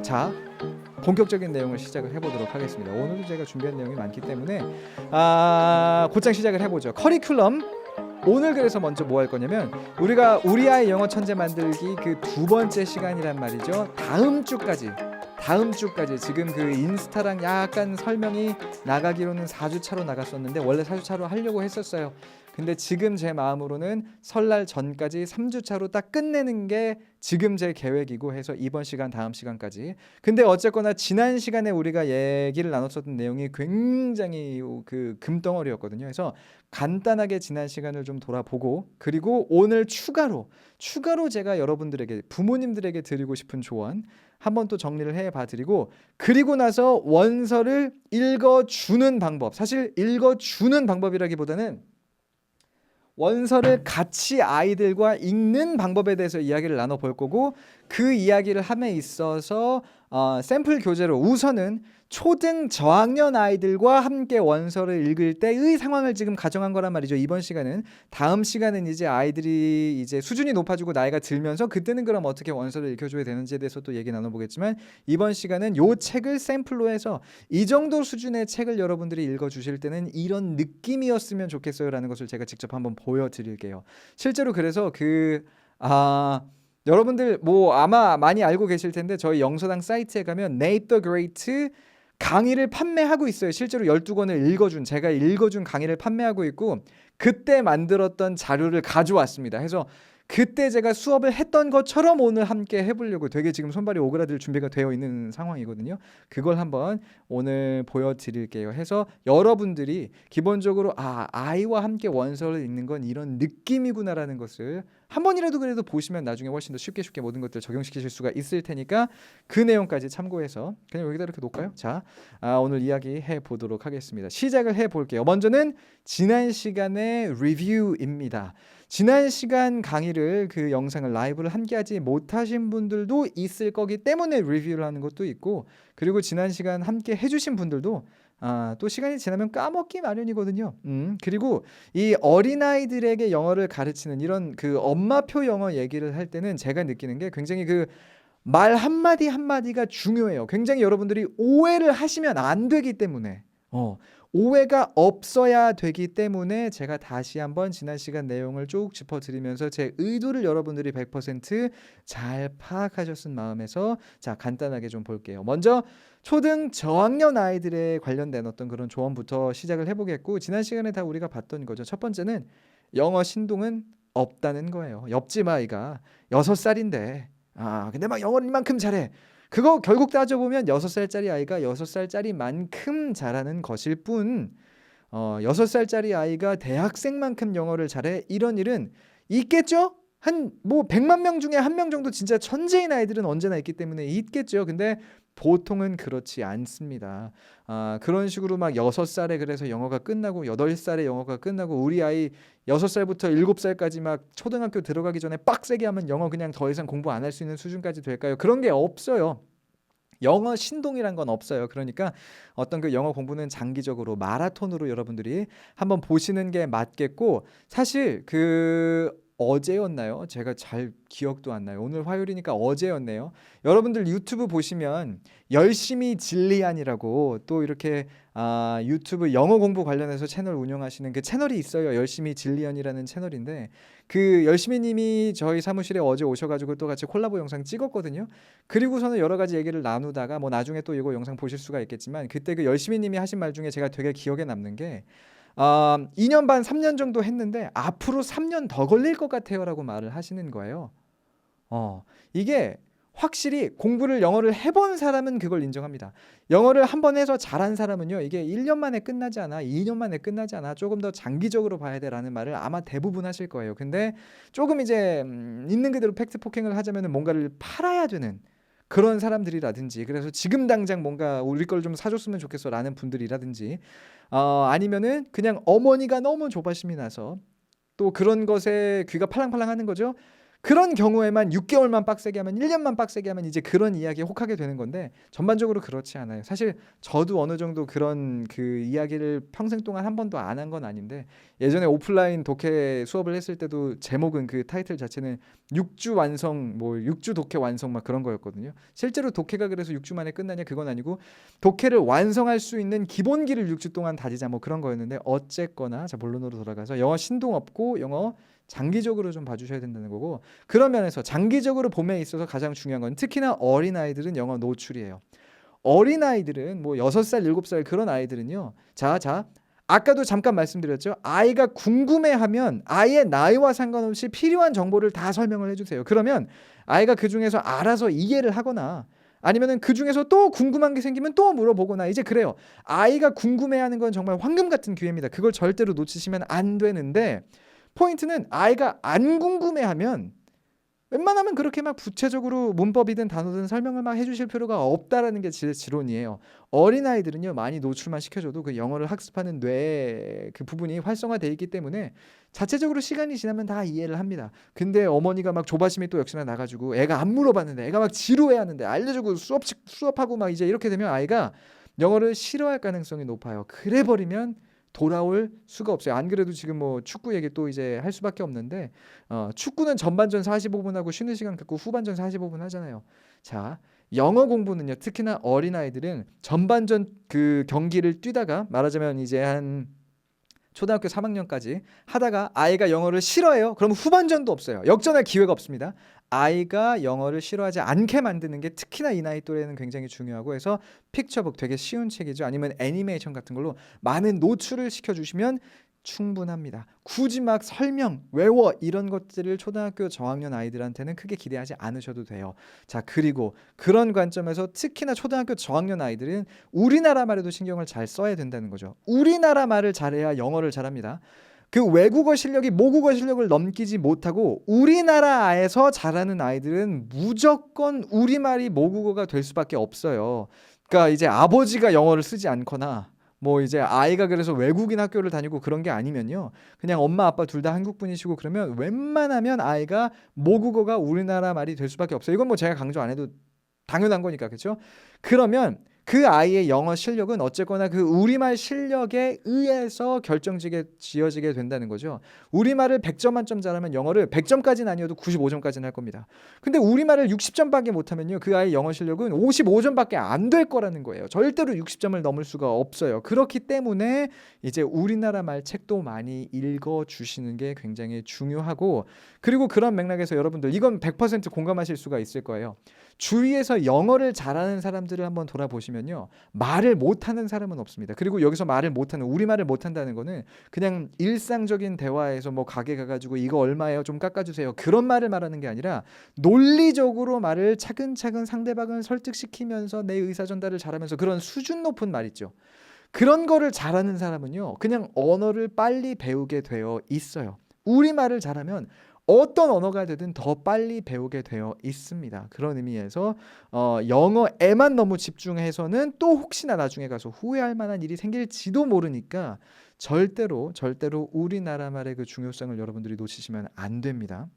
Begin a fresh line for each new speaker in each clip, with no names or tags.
자, 본격적인 내용을 시작을 해보도록 하겠습니다. 오늘도 제가 준비한 내용이 많기 때문에 곧장 시작을 해보죠. 커리큘럼. 오늘 그래서 먼저 뭐 할 거냐면 우리가 우리 아이 영어 천재 만들기 그 두 번째 시간이란 말이죠. 다음 주까지 지금 그 인스타랑 약간 설명이 나가기로는 4주차로 나갔었는데 원래 4주차로 하려고 했었어요. 근데 지금 제 마음으로는 설날 전까지 3주차로 딱 끝내는 게 지금 제 계획이고 해서 이번 시간 다음 시간까지. 근데 어쨌거나 지난 시간에 우리가 얘기를 나눴었던 내용이 굉장히 그 금덩어리였거든요. 그래서 간단하게 지난 시간을 좀 돌아보고 그리고 오늘 추가로 제가 여러분들에게 부모님들에게 드리고 싶은 조언 한번 또 정리를 해봐 드리고 그리고 나서 원서를 읽어주는 방법, 사실 읽어주는 방법이라기보다는 원서를 같이 아이들과 읽는 방법에 대해서 이야기를 나눠볼 거고 그 이야기를 함에 있어서 샘플 교재로 우선은 초등 저학년 아이들과 함께 원서를 읽을 때의 상황을 지금 가정한 거란 말이죠. 이번 시간은. 다음 시간은 이제 아이들이 이제 수준이 높아지고 나이가 들면서 그때는 그럼 어떻게 원서를 읽혀줘야 되는지에 대해서 또 얘기 나눠보겠지만 이번 시간은 요 책을 샘플로 해서 이 정도 수준의 책을 여러분들이 읽어주실 때는 이런 느낌이었으면 좋겠어요 라는 것을 제가 직접 한번 보여드릴게요. 실제로 그래서 여러분들 뭐 아마 많이 알고 계실 텐데 저희 영서당 사이트에 가면 Nate the Great 강의를 판매하고 있어요. 실제로 12권을 제가 읽어준 강의를 판매하고 있고 그때 만들었던 자료를 가져왔습니다. 해서 그때 제가 수업을 했던 것처럼 오늘 함께 해보려고 되게 지금 손발이 오그라들 준비가 되어 있는 상황이거든요. 그걸 한번 오늘 보여드릴게요. 해서 여러분들이 기본적으로 아이와 함께 원서를 읽는 건 이런 느낌이구나라는 것을 한 번이라도 그래도 보시면 나중에 훨씬 더 쉽게 모든 것들 적용시키실 수가 있을 테니까 그 내용까지 참고해서 그냥 여기다 이렇게 놓을까요? 자, 오늘 이야기 해보도록 하겠습니다. 시작을 해볼게요. 먼저는 지난 시간의 리뷰입니다. 지난 시간 강의를 그 영상을 라이브를 함께하지 못하신 분들도 있을 거기 때문에 리뷰를 하는 것도 있고 그리고 지난 시간 함께 해주신 분들도 또 시간이 지나면 까먹기 마련이거든요. 그리고 이 어린아이들에게 영어를 가르치는 이런 그 엄마표 영어 얘기를 할 때는 제가 느끼는 게 굉장히 그 말 한마디 한마디가 중요해요. 굉장히 여러분들이 오해를 하시면 안 되기 때문에 오해가 없어야 되기 때문에 제가 다시 한번 지난 시간 내용을 쭉 짚어드리면서 제 의도를 여러분들이 100%잘 파악하셨은 마음에서 자 간단하게 좀 볼게요. 먼저 초등 저학년 아이들에 관련된 어떤 그런 조언부터 시작을 해보겠고 지난 시간에 다 우리가 봤던 거죠. 첫 번째는 영어 신동은 없다는 거예요. 옆집 아이가 6살인데 근데 막 영어를 이만큼 잘해. 그거 결국 따져보면 6살짜리 아이가 6살짜리만큼 잘하는 것일 뿐 6살짜리 아이가 대학생만큼 영어를 잘해 이런 일은 있겠죠? 한 뭐 100만 명 중에 한 명 정도 진짜 천재인 아이들은 언제나 있기 때문에 있겠죠. 근데 보통은 그렇지 않습니다. 그런 식으로 막 6살에 그래서 영어가 끝나고 8살에 영어가 끝나고 우리 아이 6살부터 7살까지 막 초등학교 들어가기 전에 빡세게 하면 영어 그냥 더 이상 공부 안 할 수 있는 수준까지 될까요? 그런 게 없어요. 영어 신동이란 건 없어요. 그러니까 어떤 그 영어 공부는 장기적으로 마라톤으로 여러분들이 한번 보시는 게 맞겠고 사실 그 어제였나요? 제가 잘 기억도 안 나요. 오늘 화요일이니까 어제였네요. 여러분들 유튜브 보시면 열심히 진리안이라고 또 이렇게 유튜브 영어 공부 관련해서 채널 운영하시는 그 채널이 있어요. 열심히 진리안이라는 채널인데 그 열심히님이 저희 사무실에 어제 오셔가지고 또 같이 콜라보 영상 찍었거든요. 그리고서는 여러 가지 얘기를 나누다가 뭐 나중에 또 이거 영상 보실 수가 있겠지만 그때 그 열심히님이 하신 말 중에 제가 되게 기억에 남는 게 2년 반 3년 정도 했는데 앞으로 3년 더 걸릴 것 같아요라고 말을 하시는 거예요. 이게 확실히 영어를 해본 사람은 그걸 인정합니다. 영어를 한 번 해서 잘한 사람은요 이게 1년 만에 끝나지 않아 2년 만에 끝나지 않아 조금 더 장기적으로 봐야 돼라는 말을 아마 대부분 하실 거예요. 근데 조금 이제 있는 그대로 팩트 폭행을 하자면 뭔가를 팔아야 되는 그런 사람들이라든지 그래서 지금 당장 뭔가 우리 걸 좀 사줬으면 좋겠어 라는 분들이라든지 아니면은 그냥 어머니가 너무 조바심이 나서 또 그런 것에 귀가 팔랑팔랑 하는 거죠. 그런 경우에만 6개월만 빡세게 하면 1년만 빡세게 하면 이제 그런 이야기에 혹하게 되는 건데 전반적으로 그렇지 않아요. 사실 저도 어느 정도 그런 그 이야기를 평생 동안 한 번도 안 한 건 아닌데 예전에 오프라인 독해 수업을 했을 때도 제목은 그 타이틀 자체는 6주 완성 뭐 6주 독해 완성 막 그런 거였거든요. 실제로 독해가 그래서 6주 만에 끝나냐 그건 아니고 독해를 완성할 수 있는 기본기를 6주 동안 다지자 뭐 그런 거였는데 어쨌거나 자 본론으로 돌아가서 영어 신동 없고 영어 장기적으로 좀 봐주셔야 된다는 거고 그런 면에서 장기적으로 봄에 있어서 가장 중요한 건 특히나 어린아이들은 영어 노출이에요. 어린아이들은 뭐 6살, 7살 그런 아이들은요. 자, 아까도 잠깐 말씀드렸죠. 아이가 궁금해하면 아이의 나이와 상관없이 필요한 정보를 다 설명을 해주세요. 그러면 아이가 그 중에서 알아서 이해를 하거나 아니면은 그 중에서 또 궁금한 게 생기면 또 물어보거나 이제 그래요. 아이가 궁금해하는 건 정말 황금 같은 기회입니다. 그걸 절대로 놓치시면 안 되는데 포인트는 아이가 안 궁금해하면 웬만하면 그렇게 막 구체적으로 문법이든 단어든 설명을 막 해주실 필요가 없다라는 게 제 지론이에요. 어린아이들은요 많이 노출만 시켜줘도 그 영어를 학습하는 뇌의 그 부분이 활성화돼 있기 때문에 자체적으로 시간이 지나면 다 이해를 합니다. 근데 어머니가 막 조바심이 또 역시나 나가지고 애가 안 물어봤는데 애가 막 지루해하는데 알려주고 수업하고 막 이제 이렇게 되면 아이가 영어를 싫어할 가능성이 높아요. 그래 버리면 돌아올 수가 없어요. 안 그래도 지금 뭐 축구 얘기 또 이제 할 수밖에 없는데 축구는 전반전 45분 하고 쉬는 시간 갖고 후반전 45분 하잖아요. 자, 영어 공부는요. 특히나 어린아이들은 전반전 그 경기를 뛰다가 말하자면 이제 한 초등학교 3학년까지 하다가 아이가 영어를 싫어해요. 그럼 후반전도 없어요. 역전할 기회가 없습니다. 아이가 영어를 싫어하지 않게 만드는 게 특히나 이 나이 또래는 굉장히 중요하고 해서 픽처북 되게 쉬운 책이죠. 아니면 애니메이션 같은 걸로 많은 노출을 시켜주시면 충분합니다. 굳이 막 설명, 외워 이런 것들을 초등학교 저학년 아이들한테는 크게 기대하지 않으셔도 돼요. 자, 그리고 그런 관점에서 특히나 초등학교 저학년 아이들은 우리나라 말에도 신경을 잘 써야 된다는 거죠. 우리나라 말을 잘해야 영어를 잘합니다. 그 외국어 실력이 모국어 실력을 넘기지 못하고 우리나라에서 잘하는 아이들은 무조건 우리말이 모국어가 될 수밖에 없어요. 그러니까 이제 아버지가 영어를 쓰지 않거나 뭐 이제 아이가 그래서 외국인 학교를 다니고 그런 게 아니면요. 그냥 엄마 아빠 둘 다 한국 분이시고 그러면 웬만하면 아이가 모국어가 우리나라 말이 될 수밖에 없어요. 이건 뭐 제가 강조 안 해도 당연한 거니까 그렇죠? 그러면 그 아이의 영어 실력은 어쨌거나 그 우리말 실력에 의해서 결정지게 지어지게 된다는 거죠. 우리말을 100점 만점 잘하면 영어를 100점까지는 아니어도 95점까지는 할 겁니다. 근데 우리말을 60점밖에 못하면요. 그 아이의 영어 실력은 55점밖에 안 될 거라는 거예요. 절대로 60점을 넘을 수가 없어요. 그렇기 때문에 이제 우리나라 말 책도 많이 읽어주시는 게 굉장히 중요하고 그리고 그런 맥락에서 여러분들 이건 100% 공감하실 수가 있을 거예요. 주위에서 영어를 잘하는 사람들을 한번 돌아보시면요. 말을 못하는 사람은 없습니다. 그리고 여기서 말을 못하는 우리말을 못한다는 거는 그냥 일상적인 대화에서 뭐 가게 가가지고 이거 얼마예요? 좀 깎아주세요. 그런 말을 말하는 게 아니라 논리적으로 말을 차근차근 상대방을 설득시키면서 내 의사 전달을 잘하면서 그런 수준 높은 말 있죠. 그런 거를 잘하는 사람은요. 그냥 언어를 빨리 배우게 되어 있어요. 우리말을 잘하면 어떤 언어가 되든 더 빨리 배우게 되어 있습니다. 그런 의미에서 영어에만 너무 집중해서는 또 혹시나 나중에 가서 후회할 만한 일이 생길지도 모르니까 절대로 우리나라 말의 그 중요성을 여러분들이 놓치시면 안 됩니다.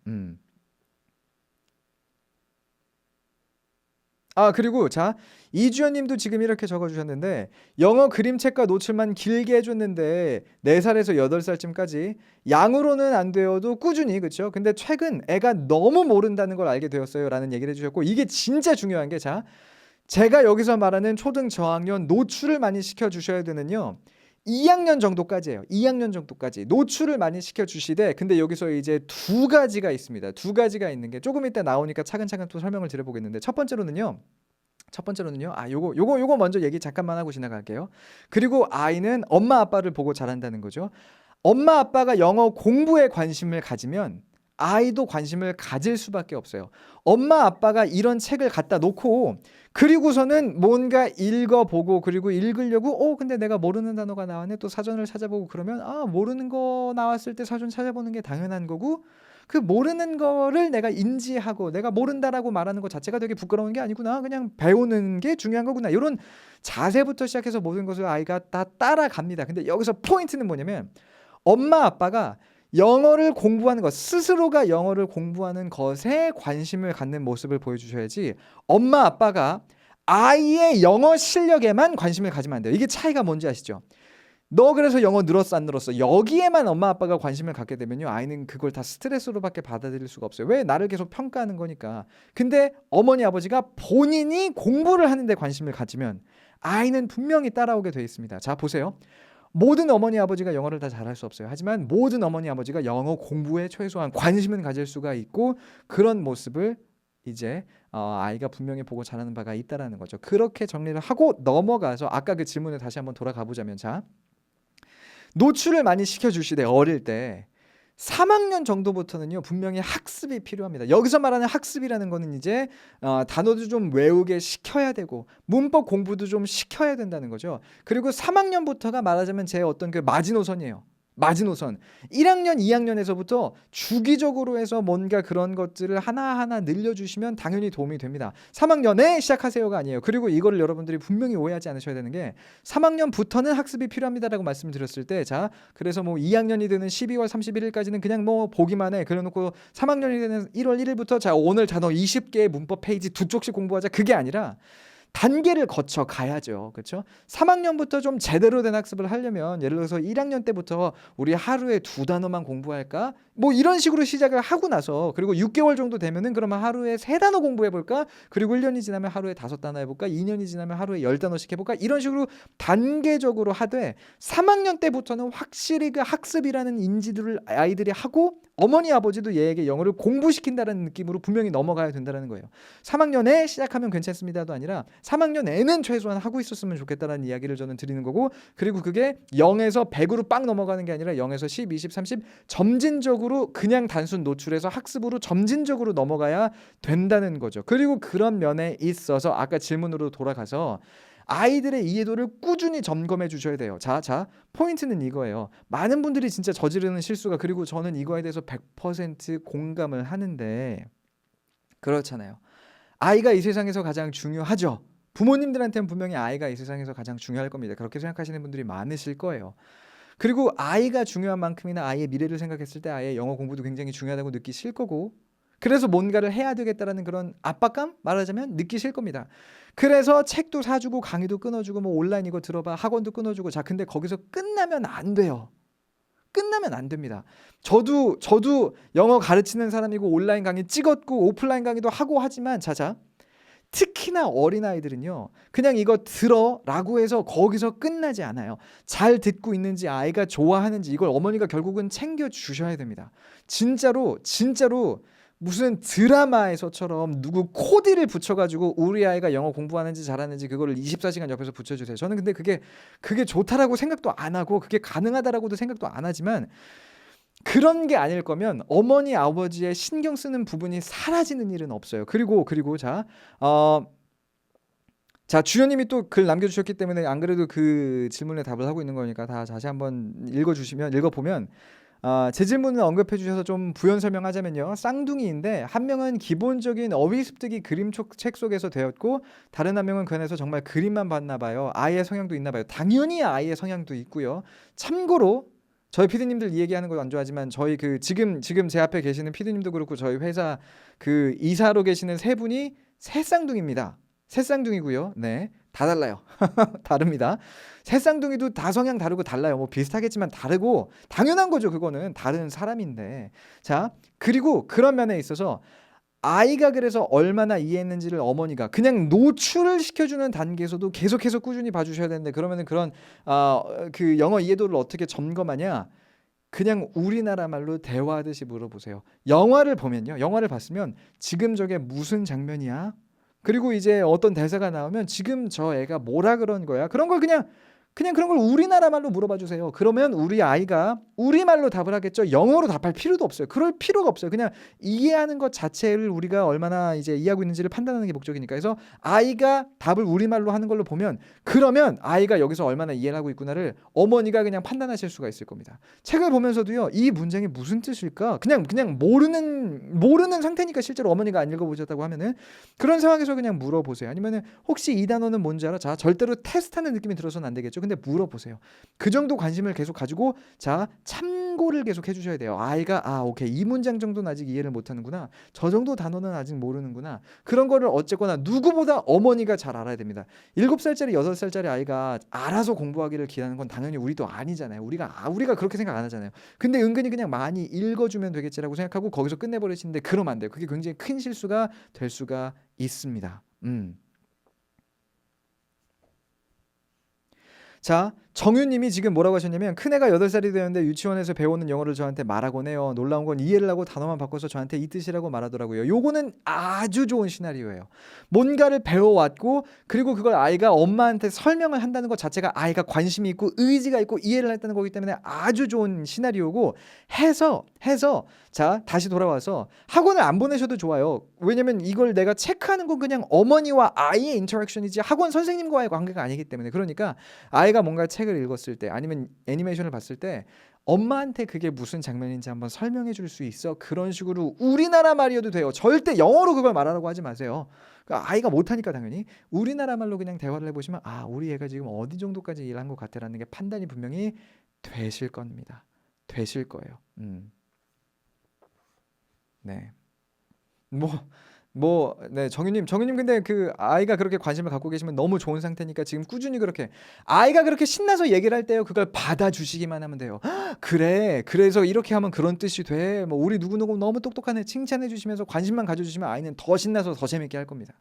그리고 자 이주연님도 지금 이렇게 적어주셨는데 영어 그림책과 노출만 길게 해줬는데 4살에서 8살쯤까지 양으로는 안 되어도 꾸준히 그렇죠. 근데 최근 애가 너무 모른다는 걸 알게 되었어요 라는 얘기를 해주셨고 이게 진짜 중요한 게 자 제가 여기서 말하는 초등 저학년 노출을 많이 시켜주셔야 되는요 2학년 정도까지예요. 2학년 정도까지 노출을 많이 시켜주시되 근데 여기서 이제 두 가지가 있습니다. 두 가지가 있는 게 조금 이따 나오니까 차근차근 또 설명을 드려보겠는데 첫 번째로는요. 요거 먼저 얘기 잠깐만 하고 지나갈게요. 그리고 아이는 엄마 아빠를 보고 자란다는 거죠. 엄마 아빠가 영어 공부에 관심을 가지면 아이도 관심을 가질 수밖에 없어요. 엄마 아빠가 이런 책을 갖다 놓고 그리고서는 뭔가 읽어보고 그리고 읽으려고 근데 내가 모르는 단어가 나왔네 또 사전을 찾아보고 그러면 모르는 거 나왔을 때 사전 찾아보는 게 당연한 거고 그 모르는 거를 내가 인지하고 내가 모른다라고 말하는 것 자체가 되게 부끄러운 게 아니구나 그냥 배우는 게 중요한 거구나 이런 자세부터 시작해서 모든 것을 아이가 다 따라갑니다. 근데 여기서 포인트는 뭐냐면 엄마 아빠가 영어를 공부하는 것, 스스로가 영어를 공부하는 것에 관심을 갖는 모습을 보여주셔야지 엄마 아빠가 아이의 영어 실력에만 관심을 가지면 안 돼요. 이게 차이가 뭔지 아시죠? 너 그래서 영어 늘었어 안 늘었어 여기에만 엄마 아빠가 관심을 갖게 되면요 아이는 그걸 다 스트레스로밖에 받아들일 수가 없어요. 왜? 나를 계속 평가하는 거니까. 근데 어머니 아버지가 본인이 공부를 하는데 관심을 가지면 아이는 분명히 따라오게 돼 있습니다. 자 보세요. 모든 어머니 아버지가 영어를 다 잘할 수 없어요. 하지만 모든 어머니 아버지가 영어 공부에 최소한 관심은 가질 수가 있고 그런 모습을 이제 아이가 분명히 보고 자라는 바가 있다라는 거죠. 그렇게 정리를 하고 넘어가서 아까 그 질문에 다시 한번 돌아가 보자면 자 노출을 많이 시켜주시되 어릴 때 3학년 정도부터는요 분명히 학습이 필요합니다. 여기서 말하는 학습이라는 거는 이제 단어도 좀 외우게 시켜야 되고 문법 공부도 좀 시켜야 된다는 거죠. 그리고 3학년부터가 말하자면 제 어떤 그 마지노선이에요. 마지노선. 1학년, 2학년에서부터 주기적으로 해서 뭔가 그런 것들을 하나하나 늘려주시면 당연히 도움이 됩니다. 3학년에 시작하세요가 아니에요. 그리고 이거를 여러분들이 분명히 오해하지 않으셔야 되는 게 3학년부터는 학습이 필요합니다라고 말씀드렸을 때 자 그래서 뭐 2학년이 되는 12월 31일까지는 그냥 뭐 보기만 해. 그래놓고 3학년이 되는 1월 1일부터 자 오늘 단어 20개의 문법 페이지 2쪽씩 공부하자. 그게 아니라 단계를 거쳐 가야죠. 그렇죠? 3학년부터 좀 제대로 된 학습을 하려면 예를 들어서 1학년 때부터 우리 하루에 2단어만 공부할까? 뭐 이런 식으로 시작을 하고 나서 그리고 6개월 정도 되면은 그러면 하루에 3단어 공부해 볼까? 그리고 1년이 지나면 하루에 5단어 해 볼까? 2년이 지나면 하루에 10단어씩 해 볼까? 이런 식으로 단계적으로 하되 3학년 때부터는 확실히 그 학습이라는 인지도를 아이들이 하고 어머니 아버지도 얘에게 영어를 공부시킨다는 느낌으로 분명히 넘어가야 된다는 거예요. 3학년에 시작하면 괜찮습니다도 아니라 3학년에는 최소한 하고 있었으면 좋겠다는 이야기를 저는 드리는 거고 그리고 그게 0에서 100으로 빵 넘어가는 게 아니라 0에서 10, 20, 30 점진적으로 그냥 단순 노출에서 학습으로 점진적으로 넘어가야 된다는 거죠. 그리고 그런 면에 있어서 아까 질문으로 돌아가서 아이들의 이해도를 꾸준히 점검해 주셔야 돼요. 자, 포인트는 이거예요. 많은 분들이 진짜 저지르는 실수가 그리고 저는 이거에 대해서 100% 공감을 하는데 그렇잖아요. 아이가 이 세상에서 가장 중요하죠. 부모님들한테는 분명히 아이가 이 세상에서 가장 중요할 겁니다. 그렇게 생각하시는 분들이 많으실 거예요. 그리고 아이가 중요한 만큼이나 아이의 미래를 생각했을 때 아이의 영어 공부도 굉장히 중요하다고 느끼실 거고 그래서 뭔가를 해야 되겠다라는 그런 압박감 말하자면 느끼실 겁니다. 그래서 책도 사주고 강의도 끊어주고 뭐 온라인 이거 들어봐 학원도 끊어주고 자 근데 거기서 끝나면 안 돼요. 끝나면 안 됩니다. 저도 영어 가르치는 사람이고 온라인 강의 찍었고 오프라인 강의도 하고 하지만 자자 특히나 어린아이들은요 그냥 이거 들어라고 해서 거기서 끝나지 않아요. 잘 듣고 있는지 아이가 좋아하는지 이걸 어머니가 결국은 챙겨주셔야 됩니다. 진짜로 무슨 드라마에서처럼 누구 코디를 붙여가지고 우리 아이가 영어 공부하는지 잘하는지 그거를 24시간 옆에서 붙여주세요. 저는 근데 그게 좋다라고 생각도 안 하고 그게 가능하다라고도 생각도 안 하지만 그런 게 아닐 거면 어머니 아버지의 신경 쓰는 부분이 사라지는 일은 없어요. 그리고 자 주연님이 또 글 남겨주셨기 때문에 안 그래도 그 질문에 답을 하고 있는 거니까 다 다시 한번 읽어보면 제 질문을 언급해 주셔서 좀 부연 설명하자면요. 쌍둥이인데 한 명은 기본적인 어휘 습득이 그림책 속에서 되었고 다른 한 명은 그 안에서 정말 그림만 봤나 봐요. 아이의 성향도 있나 봐요. 당연히 아이의 성향도 있고요. 참고로 저희 피디님들 이 얘기하는 거 안 좋아하지만 저희 그 지금 제 앞에 계시는 피디님도 그렇고 저희 회사 그 이사로 계시는 세 분이 새 쌍둥이입니다. 새 쌍둥이고요. 네, 다 달라요. 다릅니다. 새 쌍둥이도 다 성향 다르고 달라요. 뭐 비슷하겠지만 다르고 당연한 거죠. 그거는 다른 사람인데 자 그리고 그런 면에 있어서 아이가 그래서 얼마나 이해했는지를 어머니가 그냥 노출을 시켜주는 단계에서도 계속해서 꾸준히 봐주셔야 되는데 그러면은 그런 그 영어 이해도를 어떻게 점검하냐? 그냥 우리나라 말로 대화하듯이 물어보세요. 영화를 봤으면 지금 저게 무슨 장면이야? 그리고 이제 어떤 대사가 나오면 지금 저 애가 뭐라 그런 거야? 그런 걸 그냥 그런 걸 우리나라 말로 물어봐 주세요. 그러면 우리 아이가 우리말로 답을 하겠죠. 영어로 답할 필요도 없어요. 그럴 필요가 없어요. 그냥 이해하는 것 자체를 우리가 얼마나 이제 이해하고 있는지를 판단하는 게 목적이니까. 그래서 아이가 답을 우리말로 하는 걸로 보면 그러면 아이가 여기서 얼마나 이해를 하고 있구나를 어머니가 그냥 판단하실 수가 있을 겁니다. 책을 보면서도요. 이 문장이 무슨 뜻일까? 그냥 모르는 상태니까 실제로 어머니가 안 읽어보셨다고 하면은 그런 상황에서 그냥 물어보세요. 아니면은 혹시 이 단어는 뭔지 알아? 자, 절대로 테스트하는 느낌이 들어서는 안 되겠죠. 근데 물어보세요. 그 정도 관심을 계속 가지고 자 참고를 계속 해주셔야 돼요. 아이가 오케이 이 문장 정도는 아직 이해를 못하는구나. 저 정도 단어는 아직 모르는구나. 그런 거를 어쨌거나 누구보다 어머니가 잘 알아야 됩니다. 7살짜리 6살짜리 아이가 알아서 공부하기를 기대하는 건 당연히 우리도 아니잖아요. 우리가 그렇게 생각 안 하잖아요. 근데 은근히 그냥 많이 읽어주면 되겠지라고 생각하고 거기서 끝내버리시는데 그러면 안 돼요. 그게 굉장히 큰 실수가 될 수가 있습니다. 자, 정유님이 지금 뭐라고 하셨냐면 큰애가 8살이 되었는데 유치원에서 배우는 영어를 저한테 말하곤 해요. 놀라운 건 이해를 하고 단어만 바꿔서 저한테 이 뜻이라고 말하더라고요. 요거는 아주 좋은 시나리오예요. 뭔가를 배워왔고 그리고 그걸 아이가 엄마한테 설명을 한다는 것 자체가 아이가 관심이 있고 의지가 있고 이해를 했다는 거기 때문에 아주 좋은 시나리오고 해서 자 다시 돌아와서 학원을 안 보내셔도 좋아요. 왜냐면 이걸 내가 체크하는 건 그냥 어머니와 아이의 인터랙션이지 학원 선생님과의 관계가 아니기 때문에 그러니까 아이가 뭔가 책을 읽었을 때 아니면 애니메이션을 봤을 때 엄마한테 그게 무슨 장면인지 한번 설명해 줄 수 있어? 그런 식으로 우리나라 말이어도 돼요. 절대 영어로 그걸 말하라고 하지 마세요. 그러니까 아이가 못하니까 당연히 우리나라 말로 그냥 대화를 해보시면 우리 애가 지금 어디 정도까지 일한 것 같아라는 게 판단이 분명히 되실 겁니다. 되실 거예요. 네. 네, 정유님 근데 그 아이가 그렇게 관심을 갖고 계시면 너무 좋은 상태니까 지금 꾸준히 그렇게 아이가 그렇게 신나서 얘기를 할 때요 그걸 받아주시기만 하면 돼요. 그래 그래서 이렇게 하면 그런 뜻이 돼. 뭐 우리 누구누구 너무 똑똑하네 칭찬해 주시면서 관심만 가져주시면 아이는 더 신나서 더 재밌게 할 겁니다.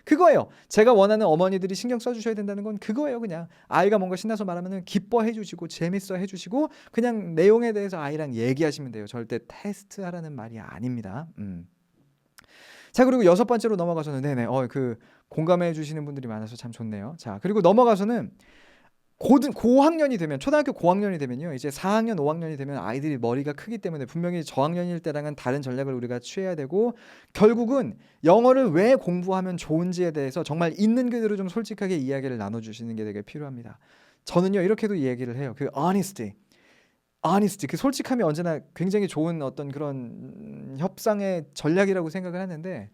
그거예요. 제가 원하는 어머니들이 신경 써주셔야 된다는 건 그거예요. 그냥 아이가 뭔가 신나서 말하면은 기뻐해 주시고 재밌어 해 주시고 그냥 내용에 대해서 아이랑 얘기하시면 돼요. 절대 테스트하라는 말이 아닙니다. 자 그리고 6번째로 넘어가서는 그 공감해 주시는 분들이 많아서 참 좋네요. 자 그리고 넘어가서는 고학년이 되면 초등학교 고학년이 되면요 이제 4학년 5학년이 되면 아이들이 머리가 크기 때문에 분명히 저학년일 때랑은 다른 전략을 우리가 취해야 되고 결국은 영어를 왜 공부하면 좋은지에 대해서 정말 있는 그대로 좀 솔직하게 이야기를 나눠주시는 게 되게 필요합니다. 저는요 이렇게도 이야기를 해요. 그 honesty 그 솔직함이 언제나 굉장히 좋은 어떤 그런 협상의 전략이라고 생각을 하는데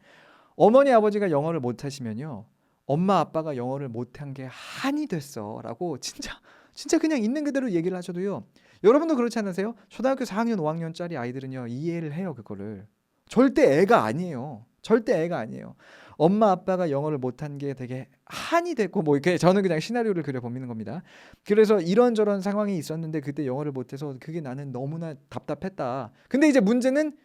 어머니 아버지가 영어를 못하시면요 엄마 아빠가 영어를 못한 게 한이 됐어라고 진짜 그냥 있는 그대로 얘기를 하셔도요 여러분도 그렇지 않으세요? 초등학교 4학년 5학년짜리 아이들은요 이해를 해요. 그거를 절대 애가 아니에요. 엄마 아빠가 영어를 못한 게 되게 한이 됐고 뭐 이렇게 저는 그냥 시나리오를 그려보는 겁니다. 그래서 이런저런 상황이 있었는데 그때 영어를 못해서 그게 나는 너무나 답답했다. 근데 이제 문제는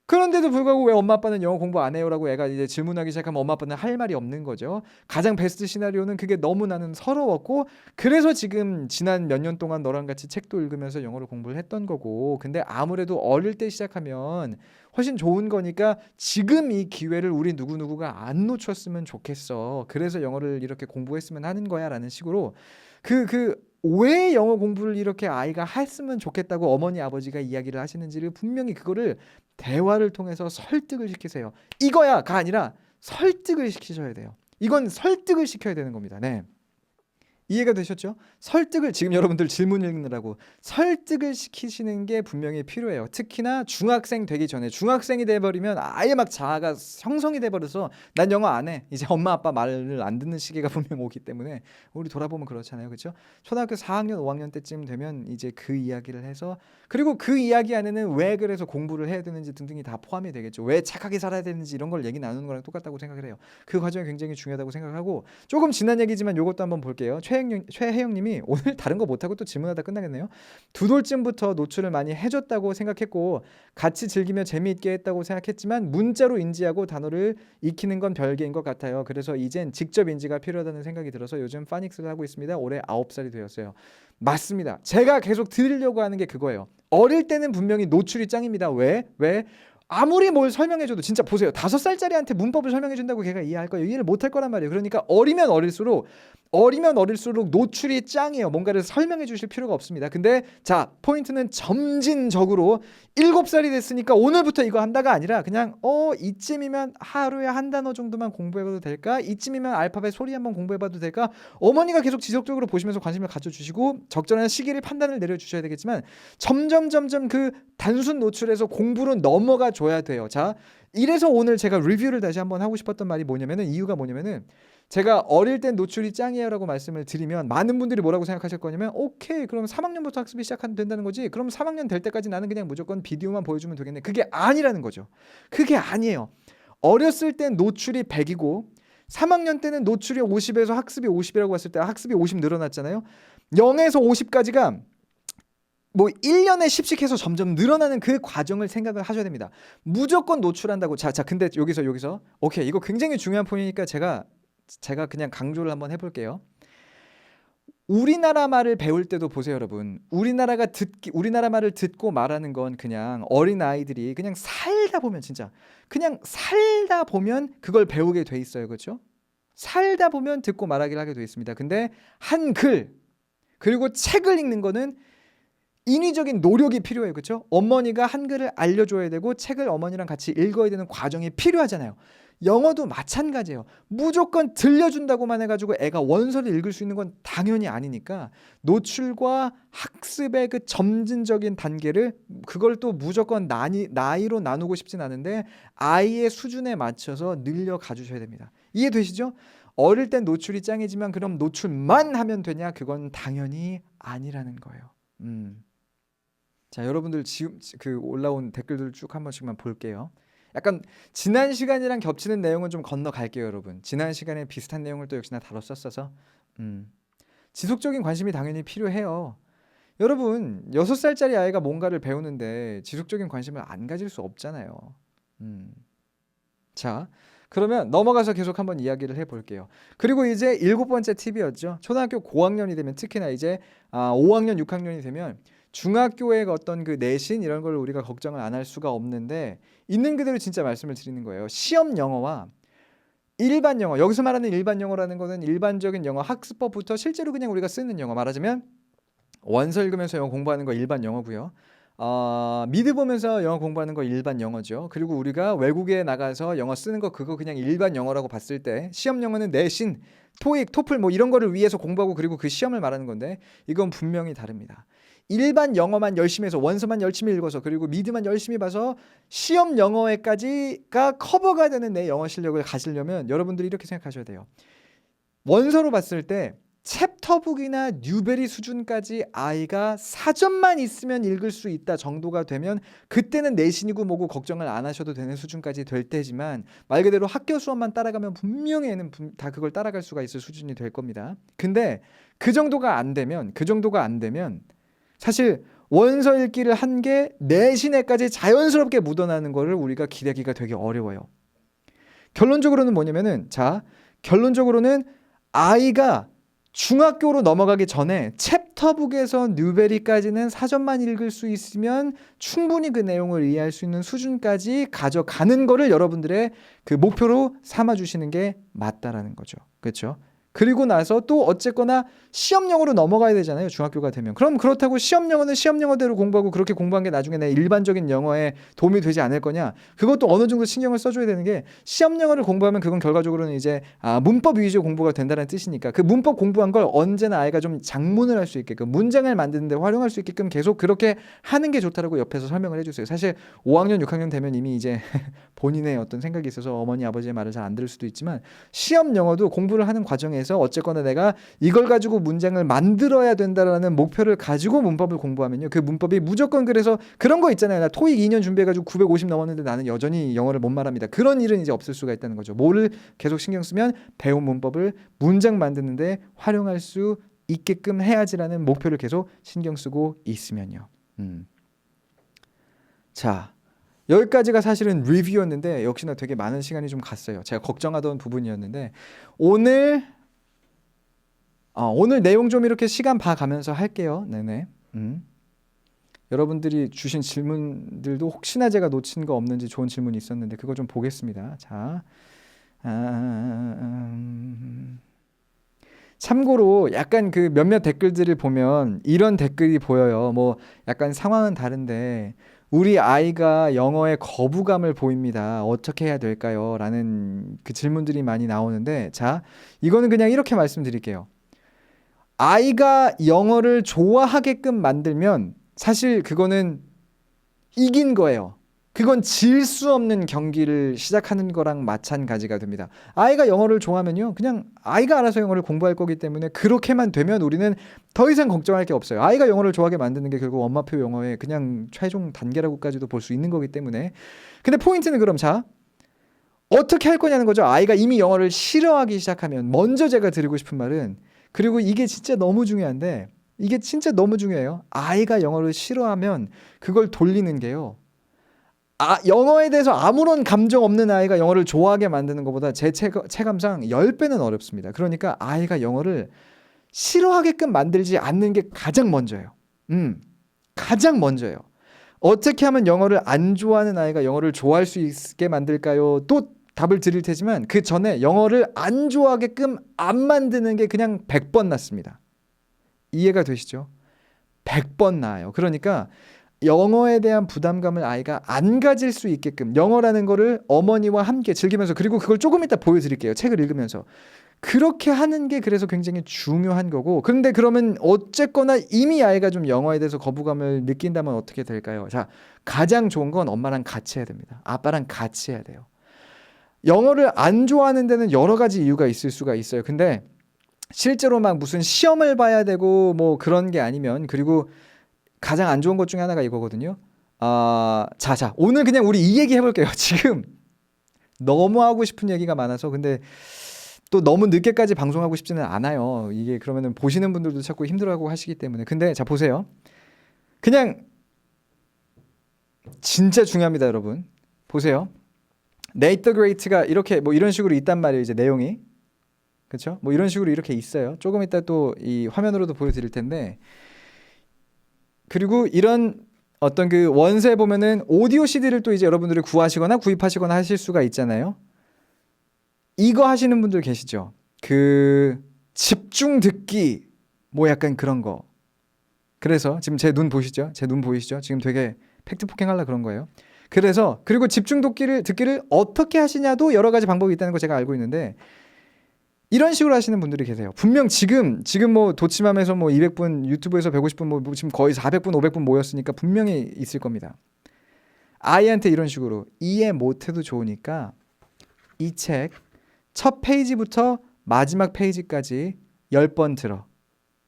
그런데도 불구하고 왜 엄마 아빠는 영어 공부 안 해요라고 애가 이제 질문하기 시작하면 엄마 아빠는 할 말이 없는 거죠. 가장 베스트 시나리오는 그게 너무 나는 서러웠고 그래서 지금 지난 몇 년 동안 너랑 같이 책도 읽으면서 영어를 공부를 했던 거고 근데 아무래도 어릴 때 시작하면 훨씬 좋은 거니까 지금 이 기회를 우리 누구누구가 안 놓쳤으면 좋겠어. 그래서 영어를 이렇게 공부했으면 하는 거야 라는 식으로 왜 영어 공부를 이렇게 아이가 했으면 좋겠다고 어머니 아버지가 이야기를 하시는지를 분명히 그거를 대화를 통해서 설득을 시키세요. 이거야가 아니라 설득을 시키셔야 돼요. 이건 설득을 시켜야 되는 겁니다. 네. 이해가 되셨죠? 설득을 지금 여러분들 질문 읽느라고 설득을 시키시는 게 분명히 필요해요. 특히나 중학생 되기 전에 중학생이 돼버리면 아예 막 자아가 형성이 돼버려서 난 영어 안 해. 이제 엄마 아빠 말을 안 듣는 시기가 분명 오기 때문에 우리 돌아보면 그렇잖아요. 그렇죠? 초등학교 4학년 5학년 때쯤 되면 이제 그 이야기를 해서 그리고 그 이야기 안에는 왜 그래서 공부를 해야 되는지 등등이 다 포함이 되겠죠. 왜 착하게 살아야 되는지 이런 걸 얘기 나누는 거랑 똑같다고 생각을 해요. 그 과정이 굉장히 중요하다고 생각하고 조금 지난 얘기지만 이것도 한번 볼게요. 최혜영님이 오늘 다른 거 못하고 또 질문하다 끝나겠네요. 2돌쯤부터 노출을 많이 해줬다고 생각했고 같이 즐기며 재미있게 했다고 생각했지만 문자로 인지하고 단어를 익히는 건 별개인 것 같아요. 그래서 이젠 직접 인지가 필요하다는 생각이 들어서 요즘 파닉스를 하고 있습니다. 올해 9살이 되었어요. 맞습니다. 제가 계속 드리려고 하는 게 그거예요. 어릴 때는 분명히 노출이 짱입니다. 왜? 아무리 뭘 설명해줘도 진짜 보세요. 5살짜리한테 문법을 설명해준다고 걔가 이해할 거예요. 이해를 못할 거란 말이에요. 그러니까 어리면 어릴수록 노출이 짱이에요. 뭔가를 설명해 주실 필요가 없습니다. 근데 자 포인트는 점진적으로 7살이 됐으니까 오늘부터 이거 한다가 아니라 그냥 이쯤이면 하루에 한 단어 정도만 공부해봐도 될까? 이쯤이면 알파벳 소리 한번 공부해봐도 될까? 어머니가 계속 지속적으로 보시면서 관심을 가져주시고 적절한 시기를 판단을 내려주셔야 되겠지만 점점 그 단순 노출에서 공부로 넘어가 줘야 돼요. 자, 이래서 오늘 제가 리뷰를 다시 한번 하고 싶었던 말이 뭐냐면은, 이유가 뭐냐면은, 제가 어릴 땐 노출이 짱이에요라고 말씀을 드리면 많은 분들이 뭐라고 생각하실 거냐면, 오케이, 그럼 3학년부터 학습이 시작하면 된다는 거지. 그럼 3학년 될 때까지 나는 그냥 무조건 비디오만 보여주면 되겠네. 그게 아니라는 거죠. 그게 아니에요. 어렸을 땐 노출이 100이고 3학년 때는 노출이 50에서 학습이 50이라고 했을 때 학습이 50 늘어났잖아요. 0에서 50까지가 뭐 1년에 10씩 해서 점점 늘어나는 그 과정을 생각을 하셔야 됩니다. 무조건 노출한다고. 자, 근데 여기서 오케이, 이거 굉장히 중요한 포인트니까 제가 그냥 강조를 한번 해볼게요. 우리나라 말을 배울 때도 보세요, 여러분. 우리나라 말을 듣고 말하는 건 그냥 어린 아이들이 그냥 살다 보면, 진짜 그냥 살다 보면 그걸 배우게 돼 있어요, 그렇죠? 살다 보면 듣고 말하기를 하게 돼 있습니다. 근데 한글 그리고 책을 읽는 거는 인위적인 노력이 필요해요, 그렇죠? 어머니가 한글을 알려줘야 되고 책을 어머니랑 같이 읽어야 되는 과정이 필요하잖아요. 영어도 마찬가지예요. 무조건 들려준다고만 해가지고 애가 원서를 읽을 수 있는 건 당연히 아니니까 노출과 학습의 그 점진적인 단계를, 그걸 또 무조건 나이로 나누고 싶진 않은데 아이의 수준에 맞춰서 늘려가 주셔야 됩니다. 이해되시죠? 어릴 땐 노출이 짱이지만 그럼 노출만 하면 되냐? 그건 당연히 아니라는 거예요. 자, 여러분들 지금 그 올라온 댓글들 쭉 한 번씩만 볼게요. 약간 지난 시간이랑 겹치는 내용은 좀 건너갈게요, 여러분. 지난 시간에 비슷한 내용을 또 역시나 다뤘었어서 지속적인 관심이 당연히 필요해요. 여러분, 6살짜리 아이가 뭔가를 배우는데 지속적인 관심을 안 가질 수 없잖아요. 자, 그러면 넘어가서 계속 한번 이야기를 해볼게요. 그리고 이제 7번째 팁이었죠. 초등학교 고학년이 되면, 특히나 이제 5학년, 6학년이 되면 중학교의 어떤 그 내신 이런 걸 우리가 걱정을 안 할 수가 없는데, 있는 그대로 진짜 말씀을 드리는 거예요. 시험 영어와 일반 영어, 여기서 말하는 일반 영어라는 거는 일반적인 영어 학습법부터 실제로 그냥 우리가 쓰는 영어, 말하자면 원서 읽으면서 영어 공부하는 거 일반 영어고요. 미드 보면서 영어 공부하는 거 일반 영어죠. 그리고 우리가 외국에 나가서 영어 쓰는 거, 그거 그냥 일반 영어라고 봤을 때, 시험 영어는 내신, 토익, 토플 뭐 이런 거를 위해서 공부하고 그리고 그 시험을 말하는 건데, 이건 분명히 다릅니다. 일반 영어만 열심히 해서, 원서만 열심히 읽어서, 그리고 미드만 열심히 봐서 시험 영어에까지가 커버가 되는 내 영어 실력을 가지려면 여러분들이 이렇게 생각하셔야 돼요. 원서로 봤을 때 챕터북이나 뉴베리 수준까지 아이가 사전만 있으면 읽을 수 있다 정도가 되면 그때는 내신이고 뭐고 걱정을 안 하셔도 되는 수준까지 될 때지만, 말 그대로 학교 수업만 따라가면 분명히 애는 다 그걸 따라갈 수가 있을 수준이 될 겁니다. 근데 그 정도가 안 되면 사실 원서 읽기를 한 게 내신에까지 자연스럽게 묻어나는 거를 우리가 기대하기가 되게 어려워요. 결론적으로는 뭐냐면은, 결론적으로는 아이가 중학교로 넘어가기 전에 챕터북에서 뉴베리까지는 사전만 읽을 수 있으면 충분히 그 내용을 이해할 수 있는 수준까지 가져가는 거를 여러분들의 그 목표로 삼아주시는 게 맞다라는 거죠. 그렇죠? 그리고 나서 또 어쨌거나 시험 영어로 넘어가야 되잖아요, 중학교가 되면. 그럼 그렇다고 시험 영어는 시험 영어대로 공부하고 그렇게 공부한 게 나중에 내 일반적인 영어에 도움이 되지 않을 거냐? 그것도 어느 정도 신경을 써줘야 되는 게, 시험 영어를 공부하면 그건 결과적으로는 이제 문법 위주 공부가 된다는 뜻이니까 그 문법 공부한 걸 언제나 아이가 좀 장문을 할 수 있게끔, 문장을 만드는데 활용할 수 있게끔 계속 그렇게 하는 게 좋다라고 옆에서 설명을 해주세요. 사실 5학년, 6학년 되면 이미 이제 본인의 어떤 생각이 있어서 어머니, 아버지의 말을 잘 안 들을 수도 있지만, 시험 영어도 공부를 하는 과정에서 어쨌거나 내가 이걸 가지고 문장을 만들어야 된다라는 목표를 가지고 문법을 공부하면요, 그 문법이 무조건, 그래서 그런 거 있잖아요. 나 토익 2년 준비해가지고 950 넘었는데 나는 여전히 영어를 못 말합니다. 그런 일은 이제 없을 수가 있다는 거죠. 뭐를 계속 신경 쓰면 배운 문법을 문장 만드는데 활용할 수 있게끔 해야지라는 목표를 계속 신경 쓰고 있으면요. 자, 여기까지가 사실은 리뷰였는데 역시나 되게 많은 시간이 좀 갔어요. 제가 걱정하던 부분이었는데, 오늘 내용 좀 이렇게 시간 봐가면서 할게요. 네네. 여러분들이 주신 질문들도 혹시나 제가 놓친 거 없는지 좋은 질문이 있었는데 그거 좀 보겠습니다. 자, 참고로 약간 그 몇몇 댓글들을 보면 이런 댓글이 보여요. 뭐 약간 상황은 다른데 우리 아이가 영어에 거부감을 보입니다. 어떻게 해야 될까요? 라는 그 질문들이 많이 나오는데, 자, 이거는 그냥 이렇게 말씀드릴게요. 아이가 영어를 좋아하게끔 만들면 사실 그거는 이긴 거예요. 그건 질 수 없는 경기를 시작하는 거랑 마찬가지가 됩니다. 아이가 영어를 좋아하면요, 그냥 아이가 알아서 영어를 공부할 거기 때문에 그렇게만 되면 우리는 더 이상 걱정할 게 없어요. 아이가 영어를 좋아하게 만드는 게 결국 엄마표 영어의 그냥 최종 단계라고까지도 볼 수 있는 거기 때문에. 근데 포인트는 그럼 자, 어떻게 할 거냐는 거죠. 아이가 이미 영어를 싫어하기 시작하면 먼저 제가 드리고 싶은 말은, 그리고 이게 진짜 너무 중요한데, 이게 진짜 너무 중요해요. 아이가 영어를 싫어하면 그걸 돌리는 게요, 영어에 대해서 아무런 감정 없는 아이가 영어를 좋아하게 만드는 것보다 제 체감상 10배는 어렵습니다. 그러니까 아이가 영어를 싫어하게끔 만들지 않는 게 가장 먼저예요. 가장 먼저예요. 어떻게 하면 영어를 안 좋아하는 아이가 영어를 좋아할 수 있게 만들까요? 또 답을 드릴 테지만 그 전에 영어를 안 좋아하게끔 안 만드는 게 그냥 100번 낫습니다. 이해가 되시죠? 100번 나아요. 그러니까 영어에 대한 부담감을 아이가 안 가질 수 있게끔, 영어라는 거를 어머니와 함께 즐기면서, 그리고 그걸 조금 이따 보여드릴게요. 책을 읽으면서. 그렇게 하는 게 그래서 굉장히 중요한 거고. 그런데 그러면 어쨌거나 이미 아이가 좀 영어에 대해서 거부감을 느낀다면 어떻게 될까요? 자, 가장 좋은 건 엄마랑 같이 해야 됩니다. 아빠랑 같이 해야 돼요. 영어를 안 좋아하는 데는 여러 가지 이유가 있을 수가 있어요. 근데 실제로 막 무슨 시험을 봐야 되고 뭐 그런 게 아니면, 그리고 가장 안 좋은 것 중에 하나가 이거거든요. 자, 오늘 그냥 우리 이 얘기 해볼게요. 지금 너무 하고 싶은 얘기가 많아서, 근데 또 너무 늦게까지 방송하고 싶지는 않아요. 이게 그러면은 보시는 분들도 자꾸 힘들어하고 하시기 때문에. 근데 자, 보세요. 그냥 진짜 중요합니다, 여러분. 보세요. 네이트 더 그레이트가 이렇게 뭐 이런 식으로 있단 말이에요. 이제 내용이. 그렇죠? 뭐 이런 식으로 이렇게 있어요. 조금 이따 또 이 화면으로도 보여드릴 텐데, 그리고 이런 어떤 그 원서에 보면은 오디오 CD를 또 이제 여러분들이 구하시거나 구입하시거나 하실 수가 있잖아요. 이거 하시는 분들 계시죠? 그 집중 듣기 뭐 약간 그런 거. 그래서 지금 제 눈 보시죠? 제 눈 보이시죠? 지금 되게 팩트 폭행하려 그런 거예요. 그래서 그리고 집중 듣기를 어떻게 하시냐도 여러 가지 방법이 있다는 거 제가 알고 있는데, 이런 식으로 하시는 분들이 계세요. 분명 지금 뭐 도치맘에서 뭐 200분, 유튜브에서 150분, 뭐 지금 거의 400분, 500분 모였으니까 분명히 있을 겁니다. 아이한테 이런 식으로 이해 못해도 좋으니까 이 책 첫 페이지부터 마지막 페이지까지 10번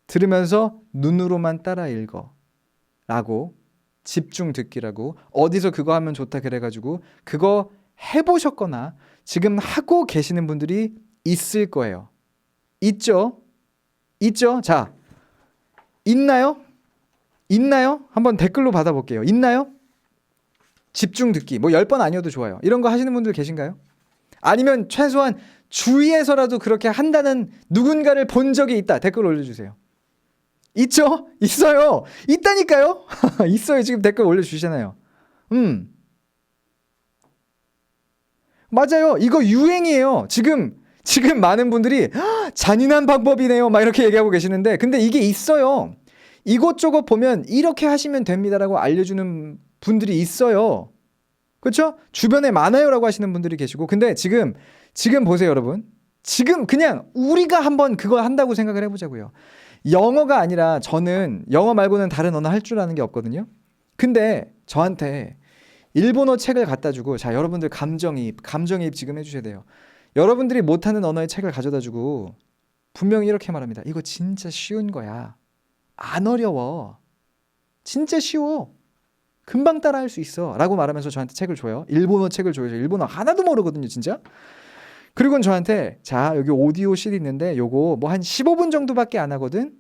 들으면서 눈으로만 따라 읽어 라고, 집중 듣기라고, 어디서 그거 하면 좋다 그래가지고 그거 해보셨거나 지금 하고 계시는 분들이 있을 거예요. 있죠? 자, 있나요? 한번 댓글로 받아볼게요. 있나요? 집중 듣기 뭐 10번 아니어도 좋아요. 이런 거 하시는 분들 계신가요? 아니면 최소한 주위에서라도 그렇게 한다는 누군가를 본 적이 있다. 댓글 올려주세요. 있죠? 있어요. 있다니까요? 있어요. 지금 댓글 올려주시잖아요. 맞아요. 이거 유행이에요. 지금 많은 분들이 잔인한 방법이네요 막 이렇게 얘기하고 계시는데, 근데 이게 있어요. 이것저것 보면 이렇게 하시면 됩니다라고 알려주는 분들이 있어요. 그렇죠? 주변에 많아요라고 하시는 분들이 계시고. 근데 지금 보세요, 여러분. 지금 그냥 우리가 한번 그거 한다고 생각을 해보자고요. 영어가 아니라, 저는 영어 말고는 다른 언어 할 줄 아는 게 없거든요. 근데 저한테 일본어 책을 갖다 주고, 자, 여러분들 감정이입 지금 해주셔야 돼요. 여러분들이 못하는 언어의 책을 가져다 주고 분명히 이렇게 말합니다. 이거 진짜 쉬운 거야. 안 어려워. 진짜 쉬워. 금방 따라할 수 있어 라고 말하면서 저한테 책을 줘요. 일본어 책을 줘요. 일본어 하나도 모르거든요, 진짜. 그리고는 저한테, 자, 여기 오디오 CD 있는데 요거 뭐 한 15분 정도밖에 안 하거든.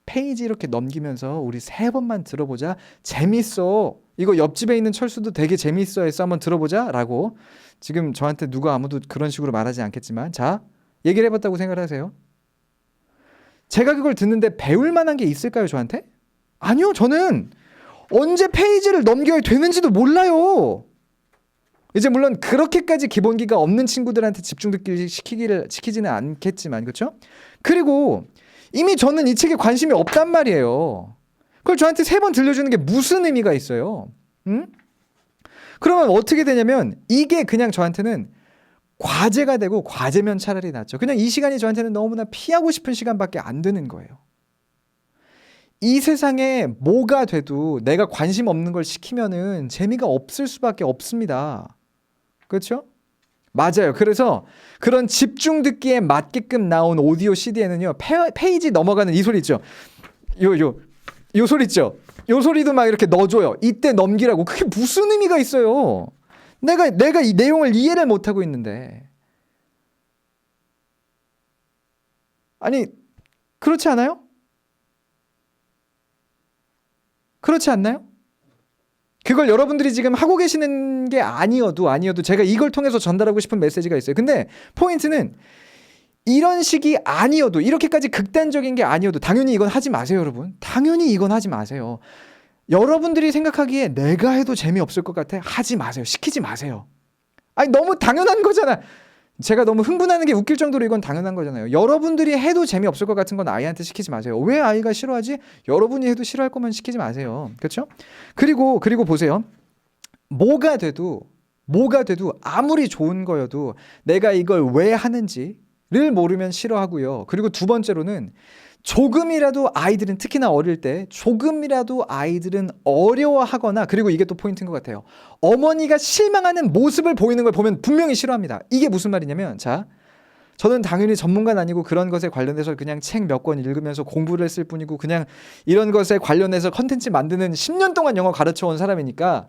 페이지 이렇게 넘기면서 우리 3번만 들어보자. 재밌어. 이거 옆집에 있는 철수도 되게 재밌어 했어. 한번 들어보자 라고. 지금 저한테 누가 아무도 그런 식으로 말하지 않겠지만, 자, 얘기를 해봤다고 생각을 하세요. 제가 그걸 듣는데 배울 만한 게 있을까요, 저한테? 아니요. 저는 언제 페이지를 넘겨야 되는지도 몰라요. 이제 물론 그렇게까지 기본기가 없는 친구들한테 집중 듣기를 시키지는 않겠지만, 그렇죠? 그리고 이미 저는 이 책에 관심이 없단 말이에요. 그걸 저한테 3번 들려주는 게 무슨 의미가 있어요? 응? 그러면 어떻게 되냐면, 이게 그냥 저한테는 과제가 되고, 과제면 차라리 낫죠. 그냥 이 시간이 저한테는 너무나 피하고 싶은 시간밖에 안 되는 거예요. 이 세상에 뭐가 돼도 내가 관심 없는 걸 시키면은 재미가 없을 수밖에 없습니다. 그렇죠? 맞아요. 그래서 그런 집중 듣기에 맞게끔 나온 오디오 CD에는요, 페이지 넘어가는 이 소리 있죠. 요 소리 있죠. 요 소리도 막 이렇게 넣어줘요. 이때 넘기라고. 그게 무슨 의미가 있어요? 내가 이 내용을 이해를 못하고 있는데. 아니, 그렇지 않아요? 그렇지 않나요? 그걸 여러분들이 지금 하고 계시는 게 아니어도 제가 이걸 통해서 전달하고 싶은 메시지가 있어요. 근데 포인트는 이런 식이 아니어도, 이렇게까지 극단적인 게 아니어도 당연히 이건 하지 마세요, 여러분. 당연히 이건 하지 마세요. 여러분들이 생각하기에 내가 해도 재미없을 것 같아? 하지 마세요. 시키지 마세요. 아니, 너무 당연한 거잖아. 제가 너무 흥분하는 게 웃길 정도로 이건 당연한 거잖아요. 여러분들이 해도 재미없을 것 같은 건 아이한테 시키지 마세요. 왜 아이가 싫어하지? 여러분이 해도 싫어할 거면 시키지 마세요. 그렇죠? 그리고 보세요. 뭐가 돼도 아무리 좋은 거여도 내가 이걸 왜 하는지를 모르면 싫어하고요. 그리고 두 번째로는 조금이라도 아이들은, 특히나 어릴 때 조금이라도 아이들은 어려워하거나, 그리고 이게 또 포인트인 것 같아요. 어머니가 실망하는 모습을 보이는 걸 보면 분명히 싫어합니다. 이게 무슨 말이냐면, 자, 저는 당연히 전문가는 아니고 그런 것에 관련해서 그냥 책 몇 권 읽으면서 공부를 했을 뿐이고, 그냥 이런 것에 관련해서 컨텐츠 만드는 10년 동안 영어 가르쳐 온 사람이니까